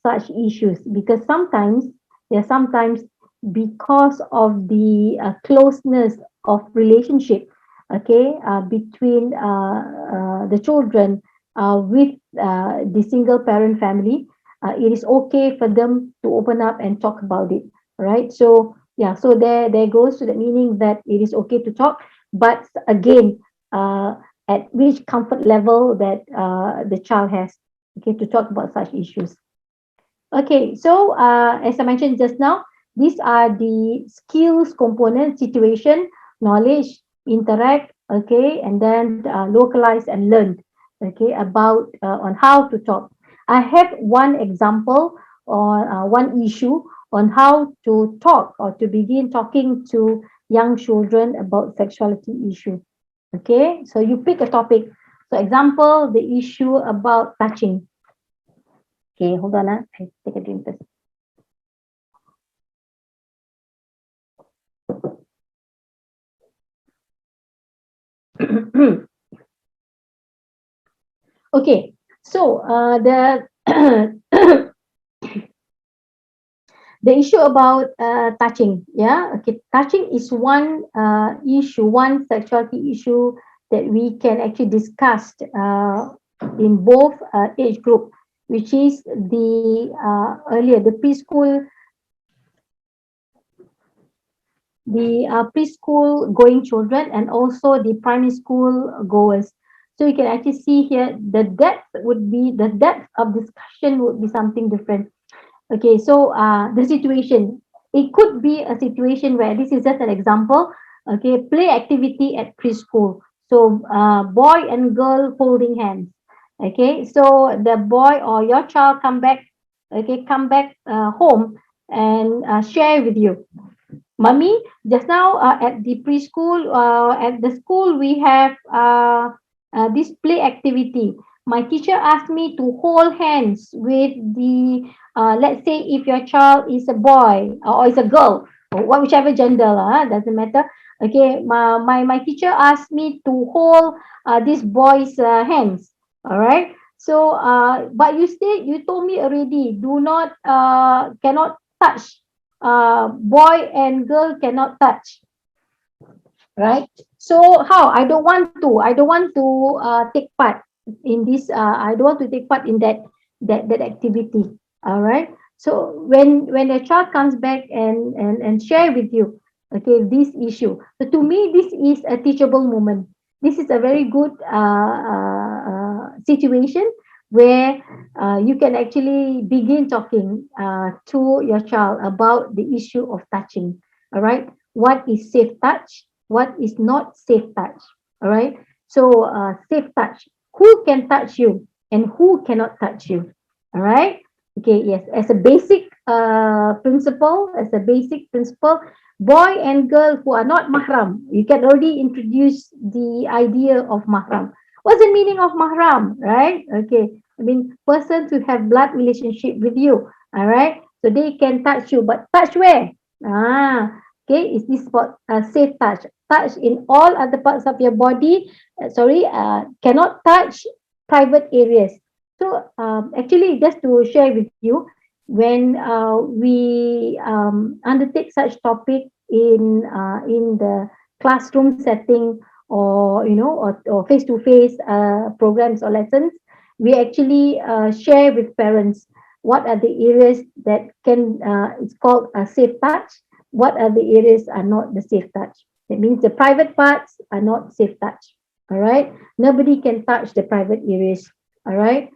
[SPEAKER 2] such issues, because sometimes, yeah, sometimes because of the closeness of relationship, okay, between the children with the single parent family. It is okay for them to open up and talk about it, right? So yeah, so there goes to the meaning that it is okay to talk, but again, at which comfort level that the child has, okay, to talk about such issues. Okay, so as I mentioned just now, these are the skills component: situation, knowledge, interact, okay, and then localize and learn, okay, about on how to talk. I have one example on one issue on how to talk or to begin talking to young children about sexuality issue. Okay, so you pick a topic. So example, the issue about touching. Okay, hold on, I take a drink first. Okay, so the the issue about touching, yeah, okay, touching is one issue, one sexuality issue that we can actually discuss in both age group, which is the earlier the preschool, the preschool going children, and also the primary school goers. So you can actually see here the depth of discussion would be something different. Okay, so the situation, it could be a situation where this is just an example. Okay, play activity at preschool. So boy and girl holding hands. Okay, so the boy or your child come back, okay, come back home and share with you. Mummy, just now at the preschool, at the school, we have this play activity. My teacher asked me to hold hands with the, let's say if your child is a boy or is a girl, or whichever gender, doesn't matter. Okay, my teacher asked me to hold this boy's hands. All right. So, but you told me already, do not, cannot touch, boy and girl cannot touch, right? So how? I don't want to take part in this. I don't want to take part in that activity. All right. So when a child comes back and share with you, okay, this issue. So to me, this is a teachable moment. This is a very good situation where you can actually begin talking to your child about the issue of touching. All right. What is safe touch? What is not safe touch? All right. So safe touch. Who can touch you and who cannot touch you? All right. Okay. Yes. As a basic principle, boy and girl who are not mahram, you can already introduce the idea of mahram. What's the meaning of mahram? Right. Okay. I mean, persons who have blood relationship with you. All right. So they can touch you, but touch where? Okay, is this for safe touch? Touch in all other parts of your body. Cannot touch private areas. So actually, just to share with you, when we undertake such topic in the classroom setting, or or face to face programs or lessons, we actually share with parents what are the areas that can it's called a safe touch, what are the areas are not the safe touch. That means the private parts are not safe touch. All right. Nobody can touch the private areas. All right.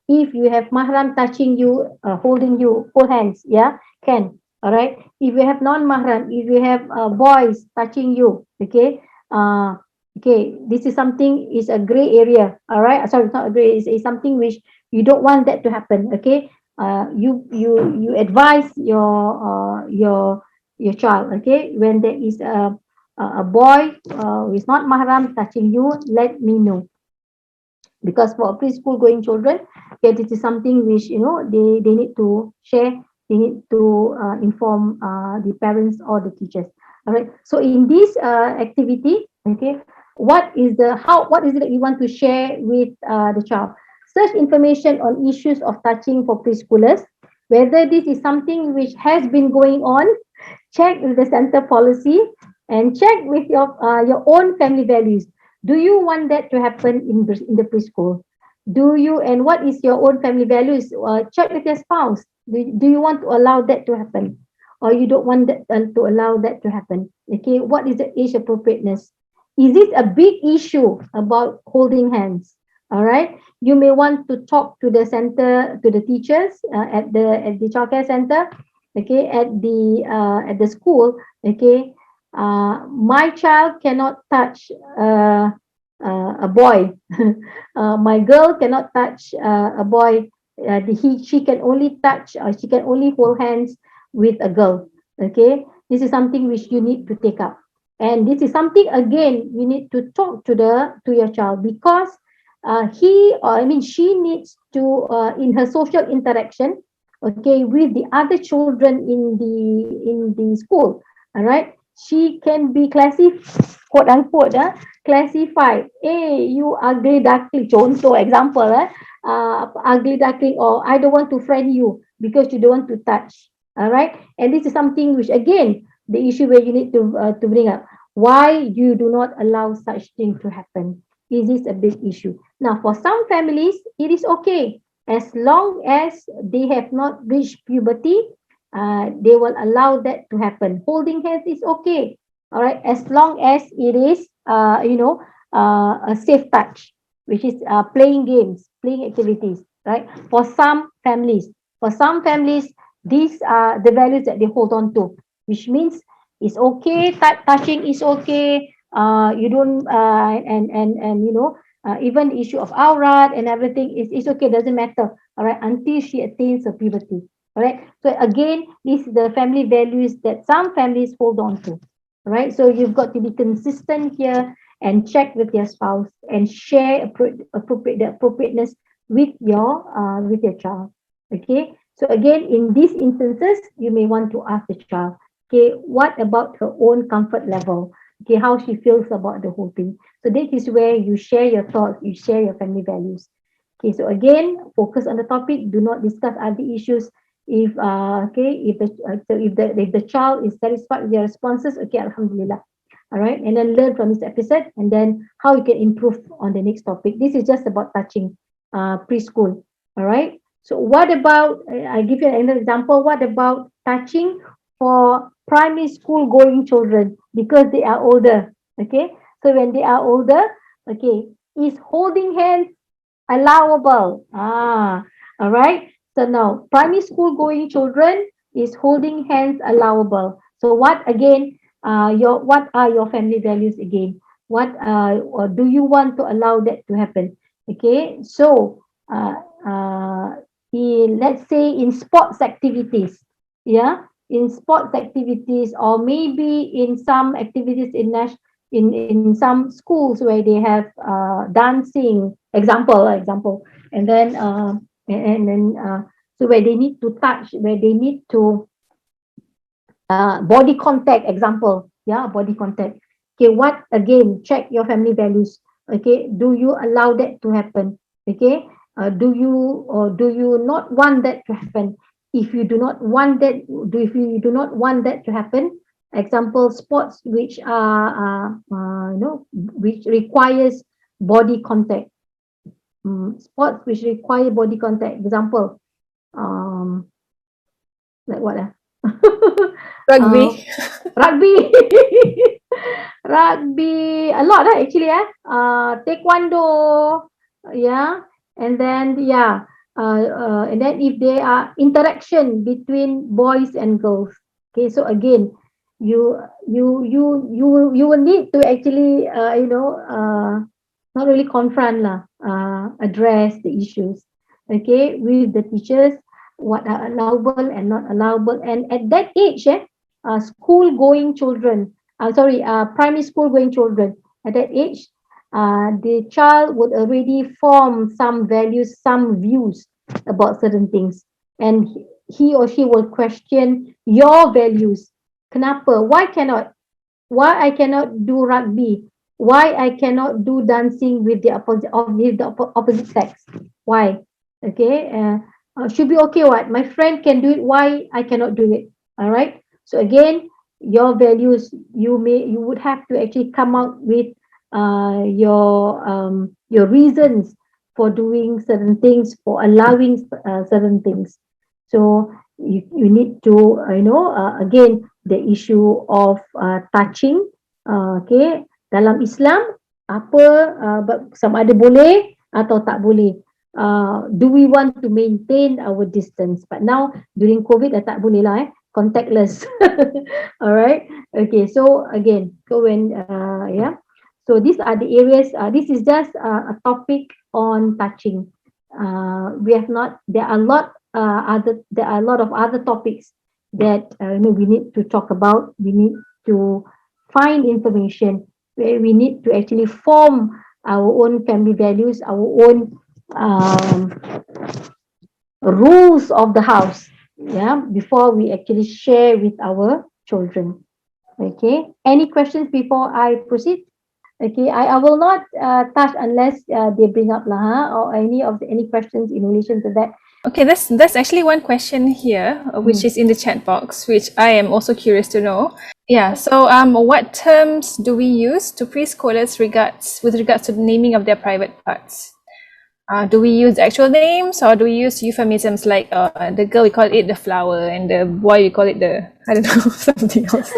[SPEAKER 2] If you have mahram touching you, holding you, hold hands, yeah, can. All right. If you have non-mahram, if you have boys touching you, okay, okay, this is something is a gray area. All right. Sorry, it's not a gray. It's something which you don't want that to happen. Okay. You advise your child, okay, when there is a boy who is not mahram touching you, let me know. Because for preschool going children, yeah, this is something which they need to share, they need to inform the parents or the teachers. All right, so in this activity, okay, what is it that you want to share with the child? Search information on issues of touching for preschoolers, whether this is something which has been going on, check with the center policy, and check with your own family values. Do you want that to happen in the preschool? Do you, and what is your own family values? Check with your spouse. Do you want to allow that to happen, or you don't want that, to allow that to happen? Okay, what is the age appropriateness? Is it a big issue about holding hands? All right, you may want to talk to the center, to the teachers at the childcare center, okay, at the school, okay. My child cannot touch a boy. My girl cannot touch a boy. She can only touch, she can only hold hands with a girl. Okay, this is something which you need to take up, and this is something again you need to talk to your child, because he, or I mean she, needs to in her social interaction, okay, with the other children in the school. All right, she can be classified, quote unquote, classified. Hey, you ugly duckling. Contoh example, ugly duckling, or I don't want to friend you because you don't want to touch. All right, and this is something which again the issue where you need to bring up. Why you do not allow such thing to happen? Is this a big issue? Now, for some families, it is okay as long as they have not reached puberty. They will allow that to happen. Holding hands is okay, all right, as long as it is a safe touch, which is playing games, playing activities, right? For some families, these are the values that they hold on to, which means it's okay, touching is okay. You don't and even the issue of aurat and everything is okay, doesn't matter, all right, until she attains a puberty. All right, so again, these are the family values that some families hold on to. All right, so you've got to be consistent here and check with your spouse and share the appropriateness with your child. Okay, so again, in these instances, you may want to ask the child, okay, what about her own comfort level? Okay, how she feels about the whole thing. So this is where you share your thoughts, you share your family values. Okay, so again, focus on the topic. Do not discuss other issues. If if the child is satisfied with your responses, okay, Alhamdulillah. All right, and then learn from this episode, and then how you can improve on the next topic. This is just about touching preschool. All right. So what about? I give you another example. What about touching for primary school going children, because they are older? Okay. So when they are older, okay, is holding hands allowable? All right. So now, primary school going children, is holding hands allowable? So what again? What are your family values again? What or do you want to allow that to happen? Okay. So let's say in sports activities, yeah, in sports activities, or maybe in some activities in some schools where they have dancing, example, and then so where they need to touch, where they need to body contact, example, yeah, body contact. Okay, what again, check your family values. Okay, do you allow that to happen? Okay, do you not want that to happen? If you do not want that, if you do not want that to happen, example, sports which are which requires body contact. Sports which require body contact, example, like what uh,
[SPEAKER 1] Rugby.
[SPEAKER 2] rugby. Rugby, a lot actually, taekwondo, yeah, and then and then if there are interaction between boys and girls, okay, so again, you will need to actually not really confront lah, address the issues, okay, with the teachers, what are allowable and not allowable. And at that age, school going children, primary school going children, at that age, the child would already form some values, some views about certain things, and he or she will question your values. Kenapa? Why I cannot do rugby? Why I cannot do dancing with the opposite sex? Why? Okay, should be okay. What, my friend can do it, why I cannot do it? All right. So again, your values, you would have to actually come out with your reasons for doing certain things, for allowing certain things. So you need to again, the issue of touching, okay, dalam Islam apa, sama ada boleh atau tak boleh. Do we want to maintain our distance? But now during COVID dah tak boleh lah, contactless. All right. Okay. So again, so when yeah. So these are the areas. This is just a topic on touching. We have not. There are a lot other. There are a lot of other topics that we need to talk about. We need to find information. We need to actually form our own family values, our own um, rules of the house, yeah, before we actually share with our children. Okay, any questions before I proceed? Okay, I will not touch unless they bring up lah, or any questions in relation to that.
[SPEAKER 1] Okay, that's actually one question here, which is in the chat box, which I am also curious to know. Yeah, so what terms do we use to preschoolers with regards to the naming of their private parts? Do we use actual names, or do we use euphemisms like the girl we call it the flower and the boy we call it the, I don't know, something else?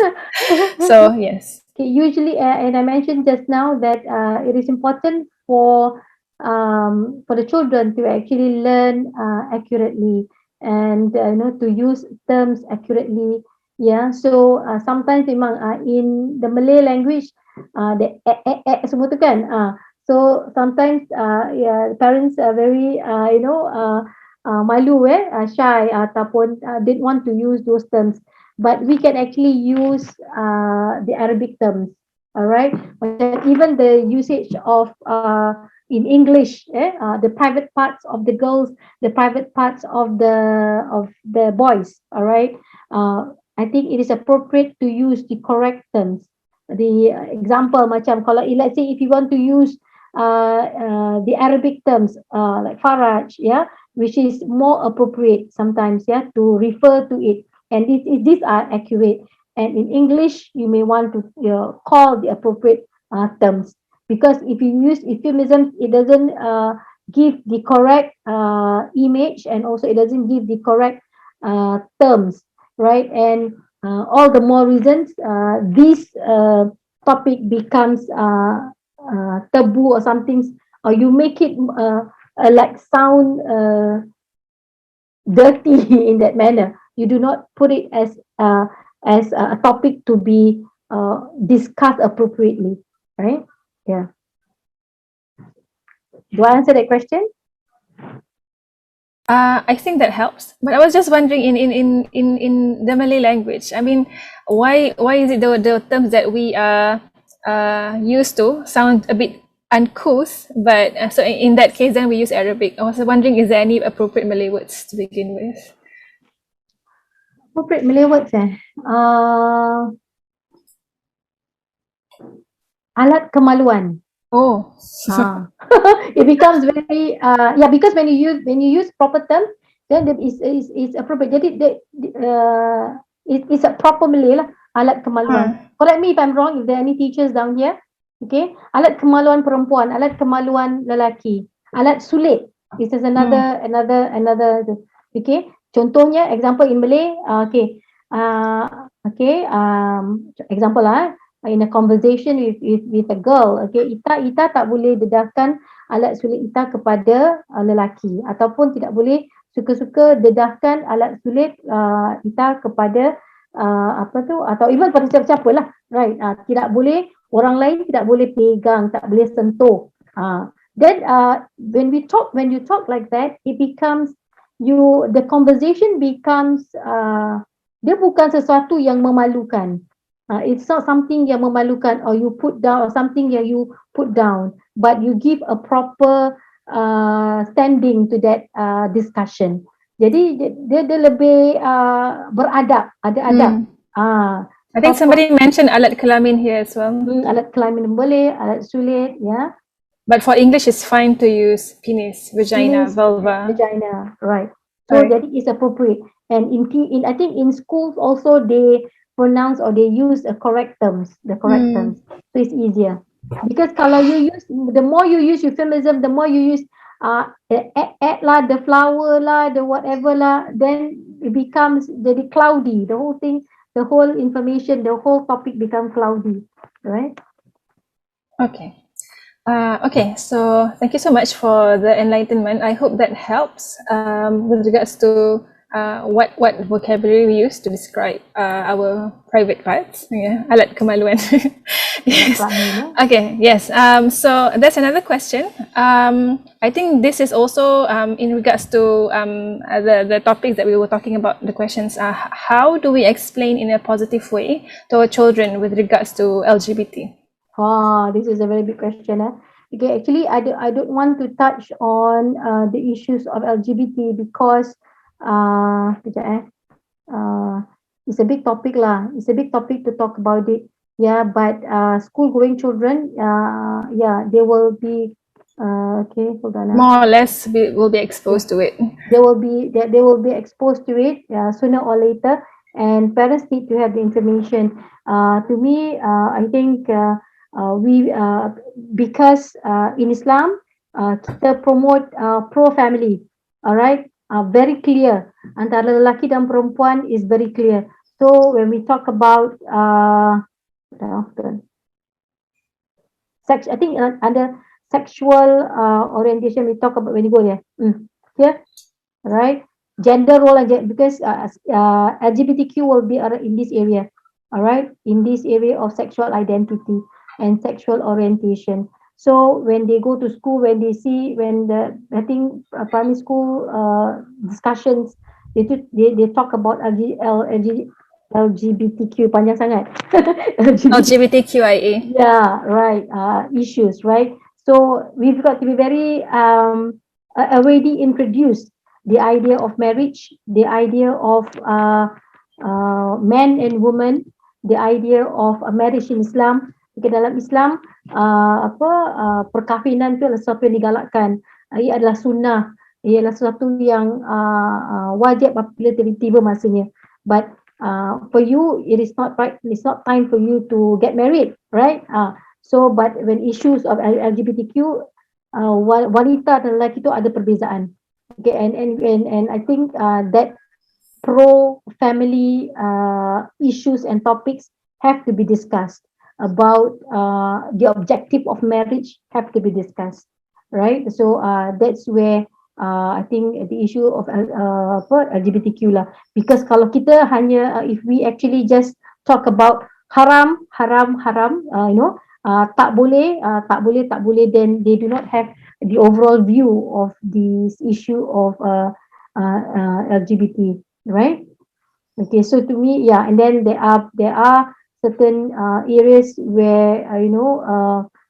[SPEAKER 1] So yes.
[SPEAKER 2] Okay, usually, and I mentioned just now that it is important for the children to actually learn accurately, and to use terms accurately. Yeah, so sometimes memang in the Malay language, the semua tu kan. So sometimes yeah, parents are very malu, shy, ataupun didn't want to use those terms. But we can actually use the Arabic terms. All right. Even the usage of in English, the private parts of the girls, the private parts of the boys. All right. I think it is appropriate to use the correct terms. The example, macam kalau let's say if you want to use the Arabic terms like Faraj, yeah, which is more appropriate sometimes, yeah, to refer to it. And these are accurate. And in English, you may want to call the appropriate terms, because if you use euphemisms, it doesn't give the correct image, and also it doesn't give the correct terms, right? And all the more reasons this topic becomes taboo or something, or you make it like sound dirty in that manner. You do not put it as a topic to be discussed appropriately, right? Yeah. Do I answer that question?
[SPEAKER 1] I think that helps. But I was just wondering, in the Malay language, I mean, why is it the terms that we are used to sound a bit uncouth? But so in that case, then we use Arabic. I was wondering, is there any appropriate Malay words to begin with?
[SPEAKER 2] Appropriate Malay words, alat kemaluan.
[SPEAKER 1] Oh.
[SPEAKER 2] It becomes very yeah, because when you use proper terms, then it is appropriate. Jadi it's a proper Malay lah, alat kemaluan. Correct me if I'm wrong, if there are any teachers down here. Okay, alat kemaluan perempuan, alat kemaluan lelaki, alat sulit. This is another. Okay, contohnya example in Malay. Example lah. In a conversation with a girl, okay, Ita tak boleh dedahkan alat sulit Ita kepada lelaki, ataupun tidak boleh suka-suka dedahkan alat sulit Ita kepada atau even pada siapa-siapa lah, right? Tidak boleh, orang lain tidak boleh pegang, tak boleh sentuh. Then when you talk like that, it becomes the conversation becomes dia bukan sesuatu yang memalukan. It's not something yang memalukan, or you put down, or something yang you put down, but you give a proper standing to that discussion. Jadi dia lebih beradab, ada adab.
[SPEAKER 1] I think somebody mentioned alat kelamin here as well.
[SPEAKER 2] Alat kelamin boleh, alat sulit, yeah.
[SPEAKER 1] But for English, it's fine to use penis, vagina, vulva.
[SPEAKER 2] Vagina, right. So jadi it's appropriate. And in I think in schools also they pronounce or they use the correct terms, so it's easier. Because kalau you use, the more you use euphemism, the more you use add lah, the flower lah, the whatever lah, then it becomes jadi cloudy. The whole thing, the whole information, the whole topic become cloudy, right?
[SPEAKER 1] Okay. Okay, so thank you so much for the enlightenment. I hope that helps with regards to what vocabulary we use to describe our private parts. Yeah, alat kemaluan. Yes. Okay. Yes. So that's another question. I think this is also in regards to the topics that we were talking about. The questions are, how do we explain in a positive way to our children with regards to LGBT?
[SPEAKER 2] This is a very big question. Okay, actually, I don't want to touch on the issues of LGBT because it's a big topic lah. It's a big topic to talk about it. Yeah, but school-going children, they will be okay. Hold on.
[SPEAKER 1] More or less, will be exposed to it.
[SPEAKER 2] They will be exposed to it sooner or later, and parents need to have the information. To me, I think because in Islam, kita promote pro-family, alright, very clear. Antara lelaki dan perempuan is very clear. So when we talk about I think under sexual orientation, we talk about when you go there. Here, right? Gender role and because LGBTQ will be in this area, all right, in this area of sexual identity and sexual orientation. So when they go to school, when they see, I think primary school discussions, they talk about LGBTQ, panjang sangat.
[SPEAKER 1] LGBTQIA.
[SPEAKER 2] Yeah, right. Issues, right? So we've got to be very already introduced the idea of marriage, the idea of man and woman, the idea of marriage in Islam. Okay, dalam Islam, perkahwinan tu adalah sesuatu yang digalakkan. Ia adalah sunnah. Ia adalah sesuatu yang wajib apabila tiba masanya. But for you, it is not right. It's not time for you to get married, right? So, but when issues of LGBTQ, wanita dan lelaki itu ada perbezaan. Okay, and I think that pro-family issues and topics have to be discussed. About the objective of marriage have to be discussed, right? So that's where I think the issue of LGBTQ lah. Because kalau kita hanya if we actually just talk about haram, tak boleh, then they do not have the overall view of this issue of LGBT, right? Okay, so to me, yeah, and then there are certain areas where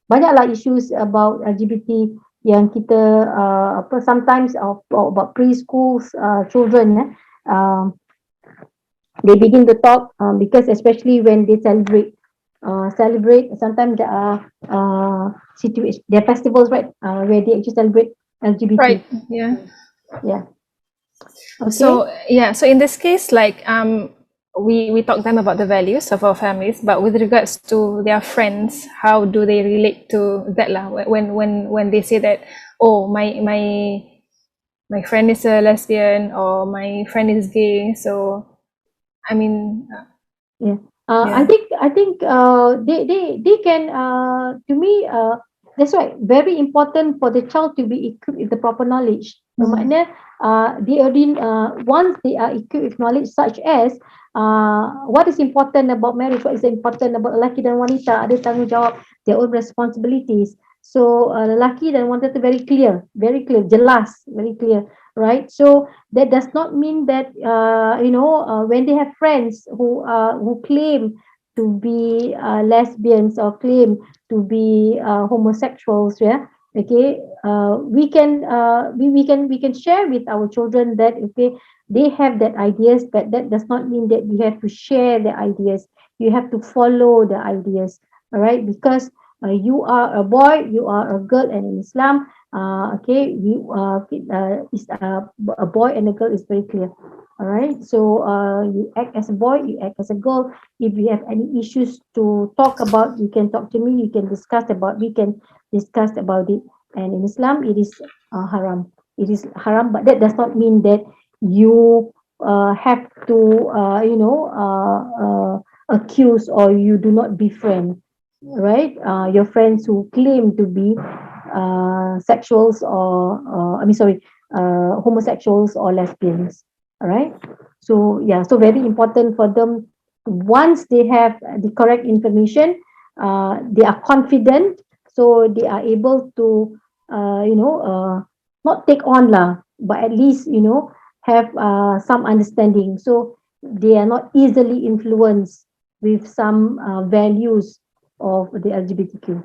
[SPEAKER 2] banyaklah issues about LGBT yang kita sometimes about preschools children they begin to talk because especially when they celebrate sometimes there are there are festivals, right, where they actually celebrate LGBT,
[SPEAKER 1] right? Yeah.
[SPEAKER 2] Okay.
[SPEAKER 1] So in this case, like we talk them about the values of our families, but with regards to their friends, how do they relate to that lah? When they say that, oh, my friend is a lesbian or my friend is gay, so I mean
[SPEAKER 2] I think they can to me that's why very important for the child to be equipped with the proper knowledge. Maknanya they already once they are equipped with knowledge such as what is important about marriage, what is important about lelaki dan wanita, ada tanggungjawab, their own responsibilities. So lelaki dan wanita itu very clear, jelas, very clear, right? So that does not mean that when they have friends who claim to be lesbians or claim to be homosexuals, okay, we can share with our children that okay, they have that ideas, but that does not mean that you have to share the ideas. You have to follow the ideas, all right? Because you are a boy, you are a girl, and in Islam, okay, a boy and a girl is very clear. All right. So you act as a boy, you act as a girl. If you have any issues to talk about, you can talk to me. You can discuss about. We can discuss about it. And in Islam, it is haram. It is haram, but that does not mean that you have to, accuse, or you do not befriend, right? Your friends who claim to be sexuals, or homosexuals or lesbians. All right. So yeah, so very important for them. Once they have the correct information, they are confident, so they are able to, not take on lah, but at least have some understanding. So they are not easily influenced with some values of the LGBTQ.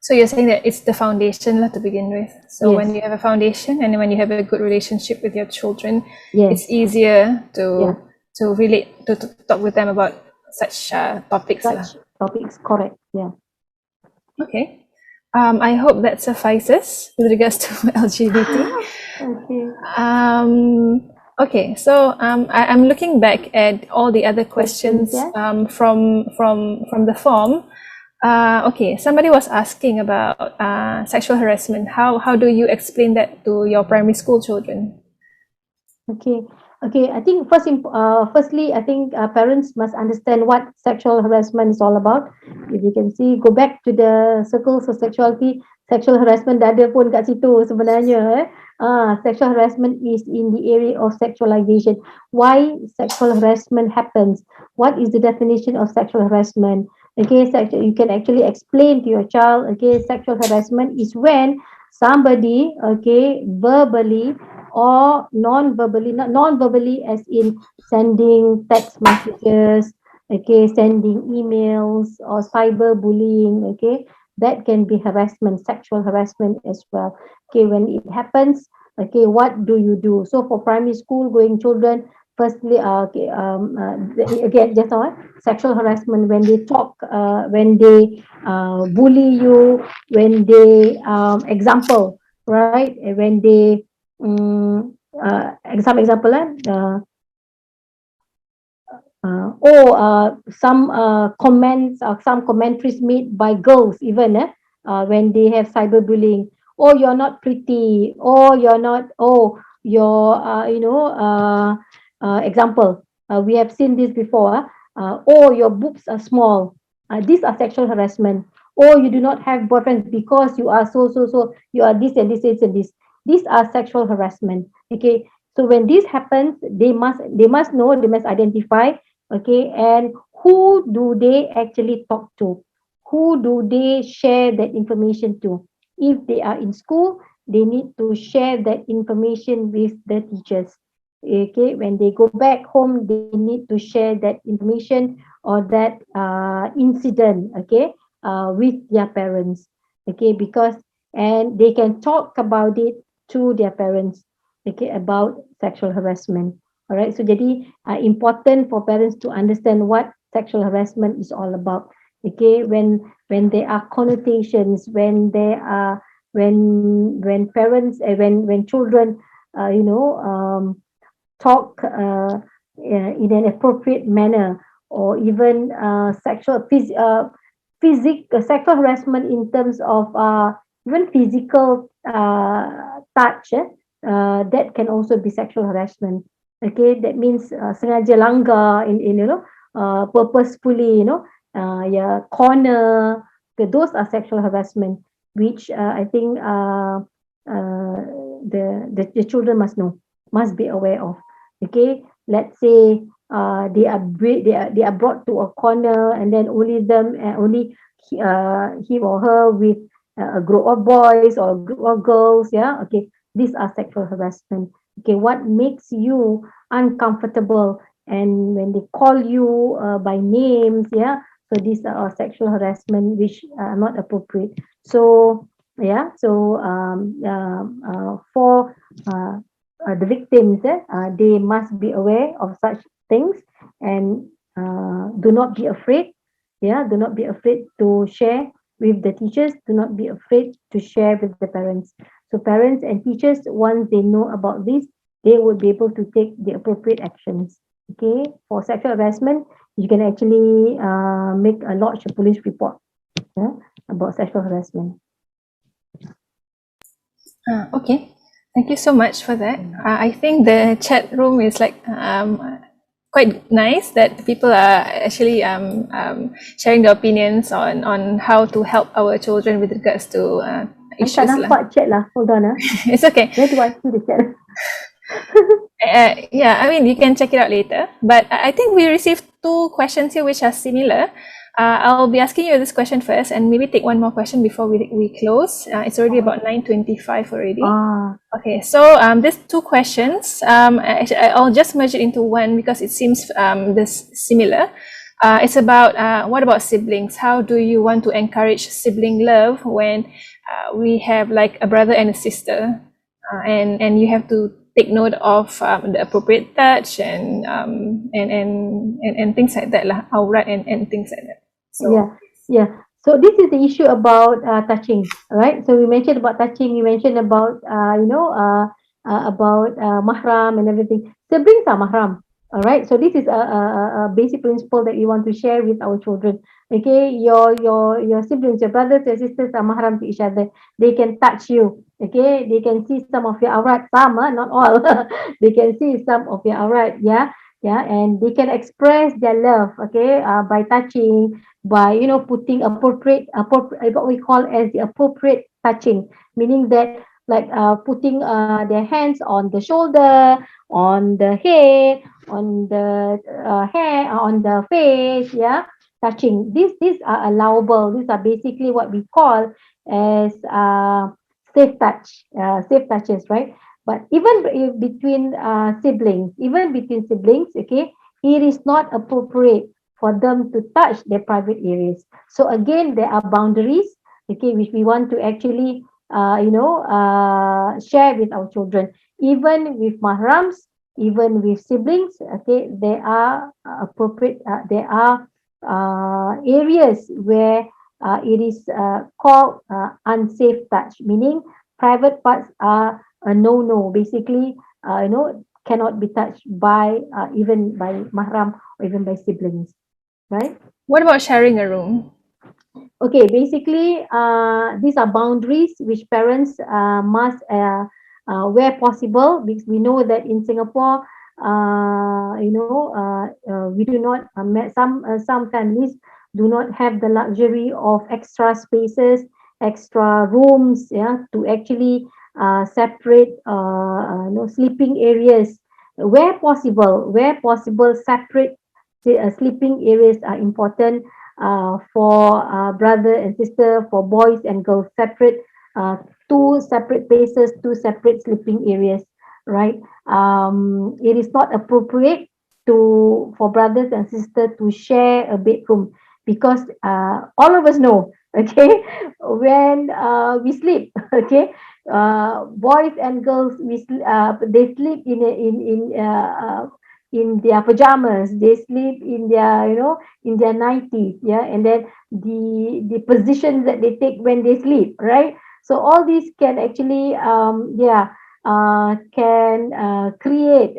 [SPEAKER 1] So you're saying that it's the foundation to begin with. So when
[SPEAKER 2] Yes.
[SPEAKER 1] you have a foundation and when you have a good relationship with your children,
[SPEAKER 2] Yes.
[SPEAKER 1] it's easier
[SPEAKER 2] Yeah.
[SPEAKER 1] to relate, to talk with them about such topics.
[SPEAKER 2] Such topics, correct. Yeah.
[SPEAKER 1] Okay. I hope that suffices with regards to LGBT.
[SPEAKER 2] Okay.
[SPEAKER 1] Okay, so I'm looking back at all the other questions
[SPEAKER 2] Yeah.
[SPEAKER 1] from the form. Okay, somebody was asking about sexual harassment. How do you explain that to your primary school children?
[SPEAKER 2] Okay. Okay. I think firstly, I think parents must understand what sexual harassment is all about. If you can see, go back to the circles of sexuality. Sexual harassment dah ada pun kat situ sebenarnya. Sexual harassment is in the area of sexualization. Why sexual harassment happens? What is the definition of sexual harassment? Okay, you can actually explain to your child. Okay, sexual harassment is when somebody, okay, verbally or non-verbally, not non-verbally as in sending text messages, okay, sending emails or cyberbullying, okay, that can be harassment, sexual harassment as well. Okay, when it happens, okay, what do you do? So for primary school going children, firstly, again, just now, sexual harassment, when they talk, when they bully you, when they, example, right, when they, some example, some comments or some commentaries made by girls even, when they have cyberbullying. Oh, you're not pretty. Oh, you're not. Oh, you're, example. We have seen this before. Oh, your boobs are small. These are sexual harassment. Oh, you do not have boyfriends because you are so. You are this and this and this. These are sexual harassment. Okay. So when this happens, they must know, they must identify. Okay, and who do they actually talk to? Who do they share that information to? If they are in school, they need to share that information with the teachers. Okay, when they go back home, they need to share that information or that incident, okay, with their parents. Okay, because, and they can talk about it to their parents, okay, about sexual harassment. All right, so jadi important for parents to understand what sexual harassment is all about. Okay, when there are connotations, when there are, when parents, when children, talk in an appropriate manner, or even sexual harassment in terms of even physical touch, that can also be sexual harassment. Okay, that means sengaja langgar, in purposefully, yeah, corner. Okay, those are sexual harassment, which I think the children must know, must be aware of. Okay, let's say they are brought to a corner, and then only them, only him or her with a group of boys or a group of girls. Yeah, okay, these are sexual harassment. Okay, what makes you uncomfortable, and when they call you by names, yeah, so these are sexual harassment which are not appropriate. So yeah, so for the victims, they must be aware of such things, and do not be afraid. Yeah, do not be afraid to share with the teachers. Do not be afraid to share with the parents. So parents and teachers, once they know about this, they would be able to take the appropriate actions. Okay, for sexual harassment, you can actually make a lodge a police report, yeah, about sexual harassment.
[SPEAKER 1] Okay, thank you so much for that. I think the chat room is like quite nice that people are actually sharing their opinions on how to help our children with regards to
[SPEAKER 2] I tak
[SPEAKER 1] issues lah.
[SPEAKER 2] nampak chat lah. Hold on.
[SPEAKER 1] It's okay.
[SPEAKER 2] Where do I see the chat?
[SPEAKER 1] Yeah, I mean, you can check it out later. But I think we received two questions here which are similar. I'll be asking you this question first and maybe take one more question before we close. It's already about 9:25 already. Okay, so these two questions, actually, I'll just merge it into one because it seems this similar. It's about what about siblings? How do you want to encourage sibling love when we have like a brother and a sister, and you have to take note of the appropriate touch and things like that lah, aurat and things like that. So
[SPEAKER 2] yeah. So this is the issue about touching, right? So we mentioned about touching. We mentioned about about mahram and everything. Siblings are mahram. All right. So this is a basic principle that we want to share with our children. Okay, your siblings, your brothers, your sisters are mahram to each other. They can touch you. Okay, they can see some of your aurat. Some, not all. They can see some of your aurat. Yeah, and they can express their love. Okay, by touching, by putting appropriate what we call as the appropriate touching, meaning that like putting their hands on the shoulder, on the head, on the hair, on the face, yeah, touching. These are allowable. These are basically what we call as safe touches, right? But even between siblings, okay, it is not appropriate for them to touch their private areas. So again, there are boundaries, okay, which we want to actually share with our children. Even with mahrams, even with siblings, okay, there are appropriate, there are areas where it is called unsafe touch, meaning private parts are a no. Basically, cannot be touched by even by mahram or even by siblings, right?
[SPEAKER 1] what about sharing a room?
[SPEAKER 2] Okay, basically, these are boundaries which parents must, where possible, because we know that in Singapore, we do not, some families do not have the luxury of extra spaces, extra rooms, yeah, to actually separate, sleeping areas. Where possible, separate sleeping areas are important for brother and sister, for boys and girls, separate, two separate places, two separate sleeping areas, right? It is not appropriate for brothers and sisters to share a bedroom, because all of us know, okay, when we sleep, okay, boys and girls, they sleep in their pajamas, they sleep in their, in their nighties, yeah, and then the positions that they take when they sleep, right? So all these can actually can create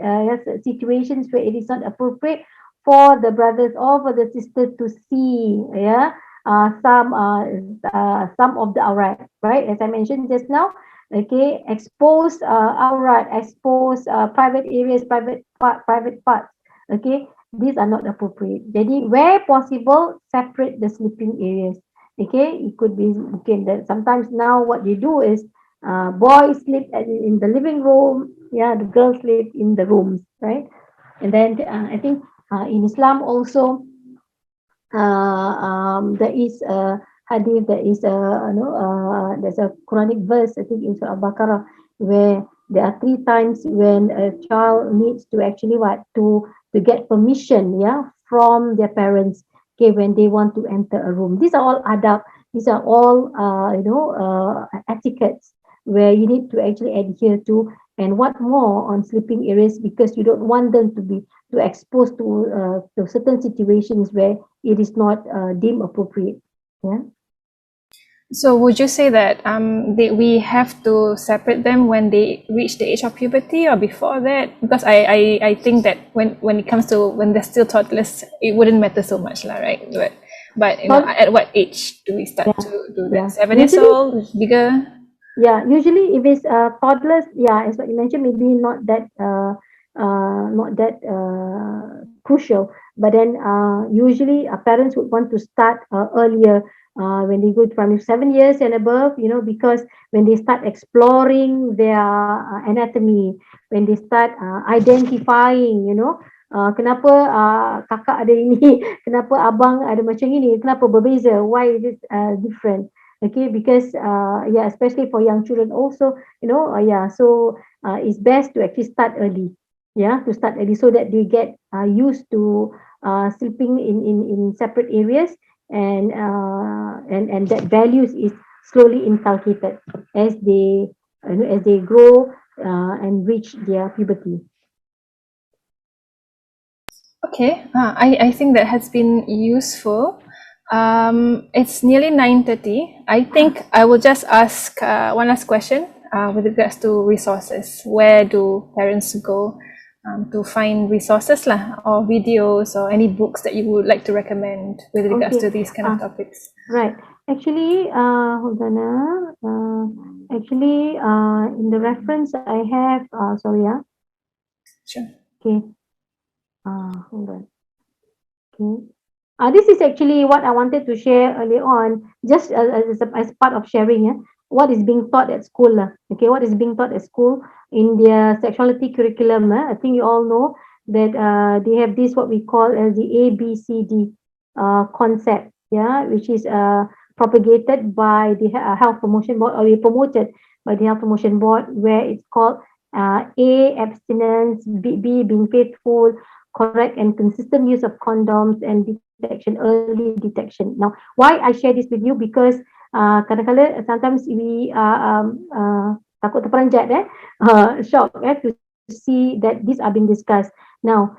[SPEAKER 2] situations where it is not appropriate for the brothers or for the sisters to see, yeah, some of the aurat, right? As I mentioned just now, okay, expose aurat, expose private areas, private parts, okay, these are not appropriate. Jadi where possible, separate the sleeping areas. Okay, it could be, okay, that sometimes now what they do is boys sleep in the living room, yeah, the girls sleep in the rooms, right? And then I think in Islam also, there is a hadith, there is there's a Quranic verse, I think in Surah Al-Baqarah, where there are 3 times when a child needs to actually to get permission, yeah, from their parents, okay, when they want to enter a room. These are all adab, these are all etiquettes where you need to actually adhere to. And what more on sleeping areas, because you don't want them to be exposed to certain situations where it is not deemed appropriate. Yeah.
[SPEAKER 1] So would you say that we have to separate them when they reach the age of puberty or before that? Because I think that when it comes to when they're still toddlers, it wouldn't matter so much, lah, right? But you know, at what age do we start to do that? 7 years
[SPEAKER 2] Usually,
[SPEAKER 1] old, bigger?
[SPEAKER 2] usually if it's toddlers, as what you mentioned, maybe not that crucial. But then usually parents would want to start earlier when they go to primary 7 years and above, because when they start exploring their anatomy, when they start identifying, kenapa kakak ada ini, kenapa abang ada macam ini, kenapa berbeza, why is it different? Okay, because especially for young children also, so it's best to actually start early, to start early so that they get used to sleeping in separate areas, and that values is slowly inculcated as they grow and reach their puberty.
[SPEAKER 1] Okay, I think that has been useful. It's nearly 9:30. I think I will just ask one last question with regards to resources. Where do parents go to find resources lah, or videos or any books that you would like to recommend with regards to these kind of topics?
[SPEAKER 2] Right. Actually, hold on. Actually, in the reference I have, sorry.
[SPEAKER 1] Sure.
[SPEAKER 2] Okay. Hold on. Okay. This is actually what I wanted to share earlier on, just as part of sharing what is being taught at school. Okay, what is being taught at school in their sexuality curriculum. I think you all know that they have this what we call as the ABCD concept, which is propagated by the Health Promotion Board, or promoted by the Health Promotion Board, where it's called A, abstinence, B, being faithful, correct and consistent use of condoms, and early detection. Now, why I share this with you, because kadang-kadang sometimes we takut terperanjat, shocked to see that these are being discussed. Now,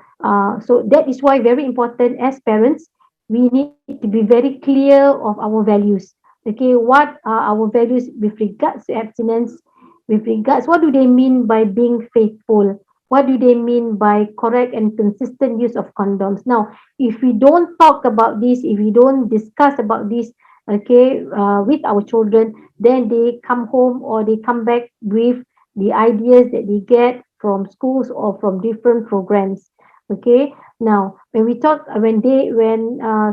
[SPEAKER 2] so that is why very important as parents, we need to be very clear of our values. Okay, what are our values with regards to abstinence, with regards, what do they mean by being faithful? What do they mean by correct and consistent use of condoms? Now, if we don't talk about this, if we don't discuss about this, okay, with our children, then they come home or they come back with the ideas that they get from schools or from different programs. Okay. Now, when we talk, when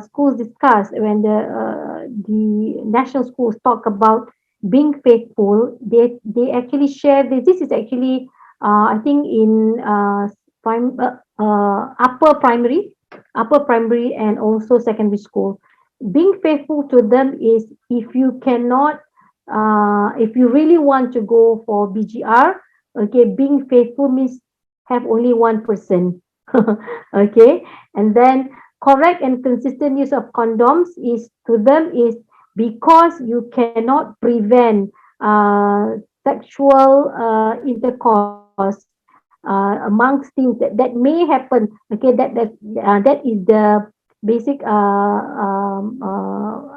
[SPEAKER 2] schools discuss, when the national schools talk about being faithful, they actually share this. This is actually I think in upper primary and also secondary school. Being faithful to them is, if you cannot, if you really want to go for BGR, okay, being faithful means have only one person. Okay, and then correct and consistent use of condoms is, to them, is because you cannot prevent sexual intercourse amongst teens that may happen. Okay, that is the basic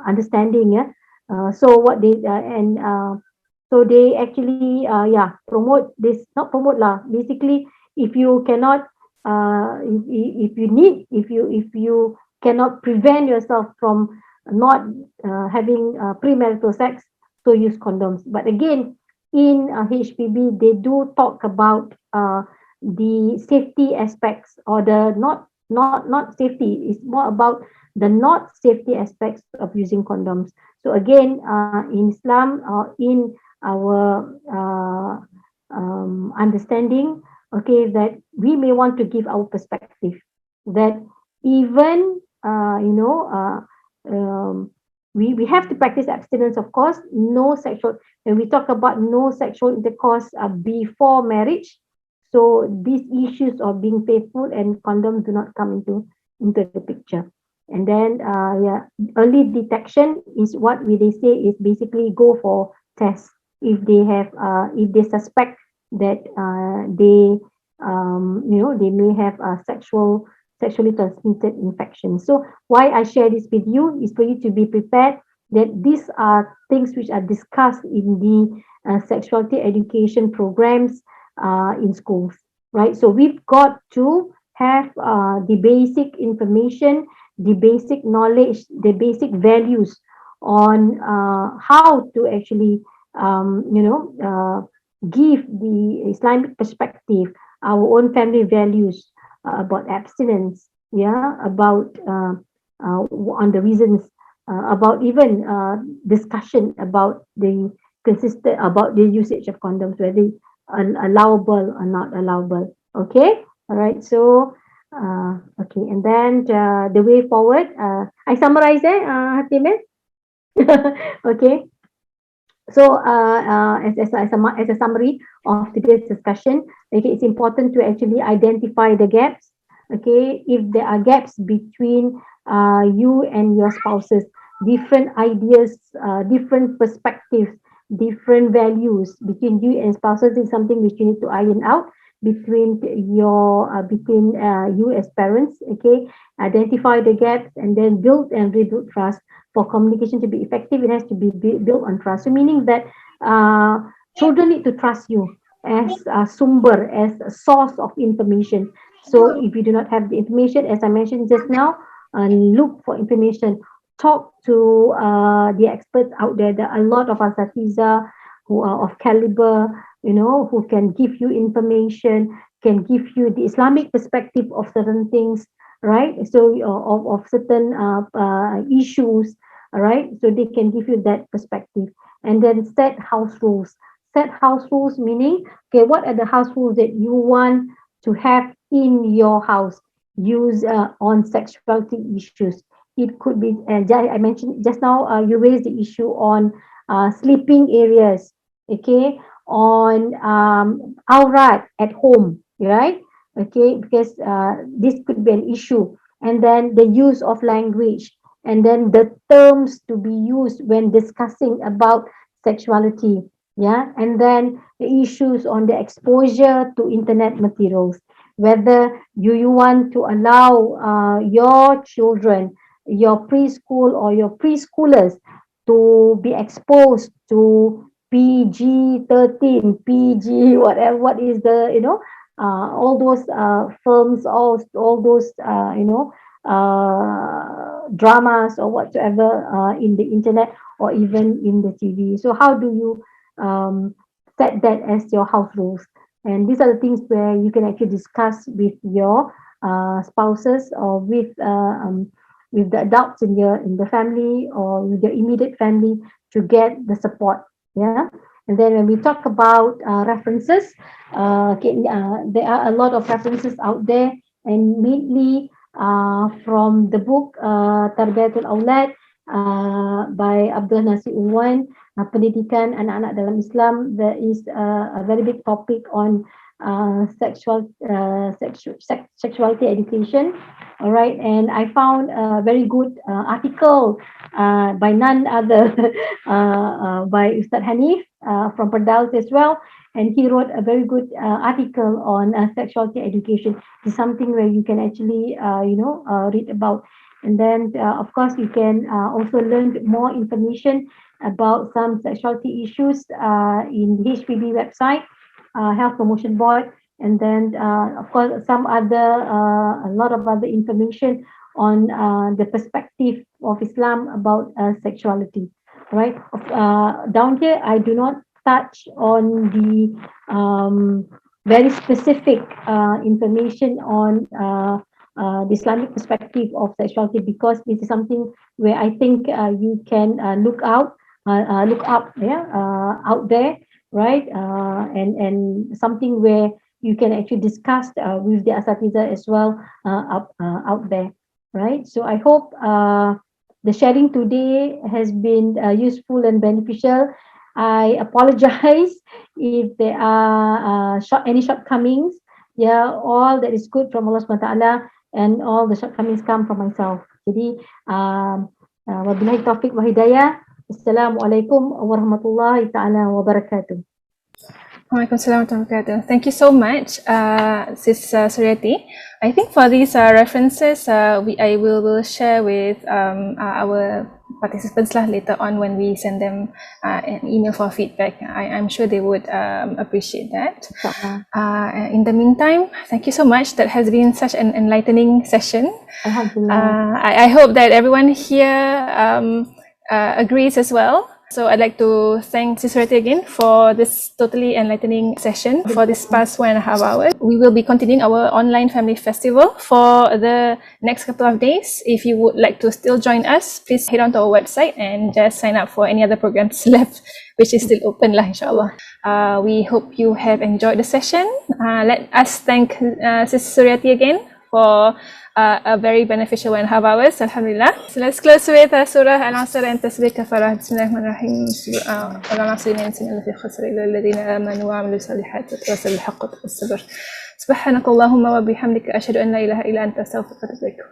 [SPEAKER 2] understanding. So what they so they actually promote this, not promote lah. Basically, if you cannot, if you cannot prevent yourself from not having premarital sex, so use condoms. But again, in HPB, they do talk about the safety aspects, or the not safety. It's more about the not safety aspects of using condoms. So again, in Islam, or in our understanding, okay, that we may want to give our perspective, that even we have to practice abstinence, of course. No sexual, when we talk about no sexual intercourse before marriage, so these issues of being faithful and condoms do not come into the picture. And then early detection is what they say is basically go for tests if they have if they suspect that they they may have a sexually transmitted infection. So why I share this with you is for you to be prepared that these are things which are discussed in the sexuality education programs in schools, right? So we've got to have the basic information, the basic knowledge, the basic values on how to actually, give the Islamic perspective, our own family values about abstinence, yeah, about on the reasons, about even discussion about the consistent about the usage of condoms, whether allowable or not allowable. Okay, all right. So, okay, and then the way forward. I summarize it, Hatimin. Okay. So, as a summary of today's discussion, okay, it's important to actually identify the gaps. Okay, if there are gaps between you and your spouses, different ideas, different perspectives, different values between you and spouses is something which you need to iron out between you as parents. Okay, identify the gaps and then build and rebuild trust. For communication to be effective, it has to be built on trust. So meaning that uh, children need to trust you as a sumber, as a source of information. So if you do not have the information, as I mentioned just now, look for information. Talk to the experts out there. There are a lot of asatiza who are of caliber, who can give you information, can give you the Islamic perspective of certain things, right? So of certain issues, all right? So they can give you that perspective. And then set house rules. Set house rules meaning, okay, what are the house rules that you want to have in your house? Use on sexuality issues. It could be, I mentioned just now, you raised the issue on sleeping areas, okay, on aurat at home, right? Okay, because this could be an issue. And then the use of language, and then the terms to be used when discussing about sexuality, yeah, and then the issues on the exposure to internet materials, whether you want to allow your children, your preschool or your preschoolers to be exposed to PG-13, PG, whatever, what is the, all those films, all those, dramas or whatsoever in the internet or even in the TV. So how do you set that as your house rules? And these are the things where you can actually discuss with your spouses or with the adults in the family or with your immediate family to get the support. Yeah. And then when we talk about references, there are a lot of references out there, and mainly from the book Tarbiyatul Aulad by Abdul Nasir Uwan, Pendidikan Anak-anak dalam Islam. There is a very big topic on sexuality education. All right, and I found a very good article by none other by Ustad Hanif from Perdaus as well, and he wrote a very good article on sexuality education. It's something where you can actually read about. And then of course you can also learn more information about some sexuality issues in the HPB website, Health Promotion Board, and then of course some other a lot of other information on the perspective of Islam about sexuality, right? Down here I do not touch on the very specific information on the Islamic perspective of sexuality, because this is something where I think you can look up, yeah, out there, right? And something where you can actually discuss with the asatiza as well out there, right? So I hope the sharing today has been useful and beneficial. I apologize if there are any shortcomings. Yeah, all that is good from Allah SWT, and all the shortcomings come from myself. Jadi, wabillahi taufiq wa hidayah. Assalamualaikum warahmatullahi ta'ala wabarakatuh.
[SPEAKER 1] Waalaikumsalam warahmatullahi wabarakatuh. Thank you so much, Sis Suriati. I think for these references, I will share with our participants lah later on when we send them an email for feedback. I'm sure they would appreciate that. In the meantime, thank you so much. That has been such an enlightening session.
[SPEAKER 2] Alhamdulillah.
[SPEAKER 1] I hope that everyone here agrees as well. So I'd like to thank Sis Suriati again for this totally enlightening session for this past 1.5 hours. We will be continuing our online family festival for the next couple of days. If you would like to still join us, please head on to our website and just sign up for any other programs left, which is still open lah, inshallah. We hope you have enjoyed the session. Let us thank Sis Suriati again for a very beneficial 1.5 hours, Alhamdulillah. So let's close with Surah Al-Asr and Tasbih Kafarah. Bismillahirrahmanirrahim. Al-Asr inna fi khusr illa alladhina amanu wa amilu salihati wa tawasaw bil haqqi wa tawasaw bis sabr. Subhanaka Allahumma wa bihamdika ashhadu an la ilaha illa anta astaghfiruka wa atubu ilaik.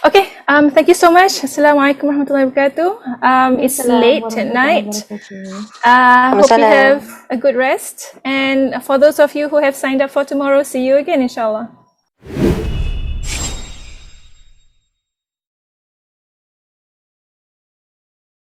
[SPEAKER 1] Okay, thank you so much. Assalamualaikum warahmatullahi wabarakatuh. It's late at night. Hope you have a good rest. And for those of you who have signed up for tomorrow, see you again, inshallah.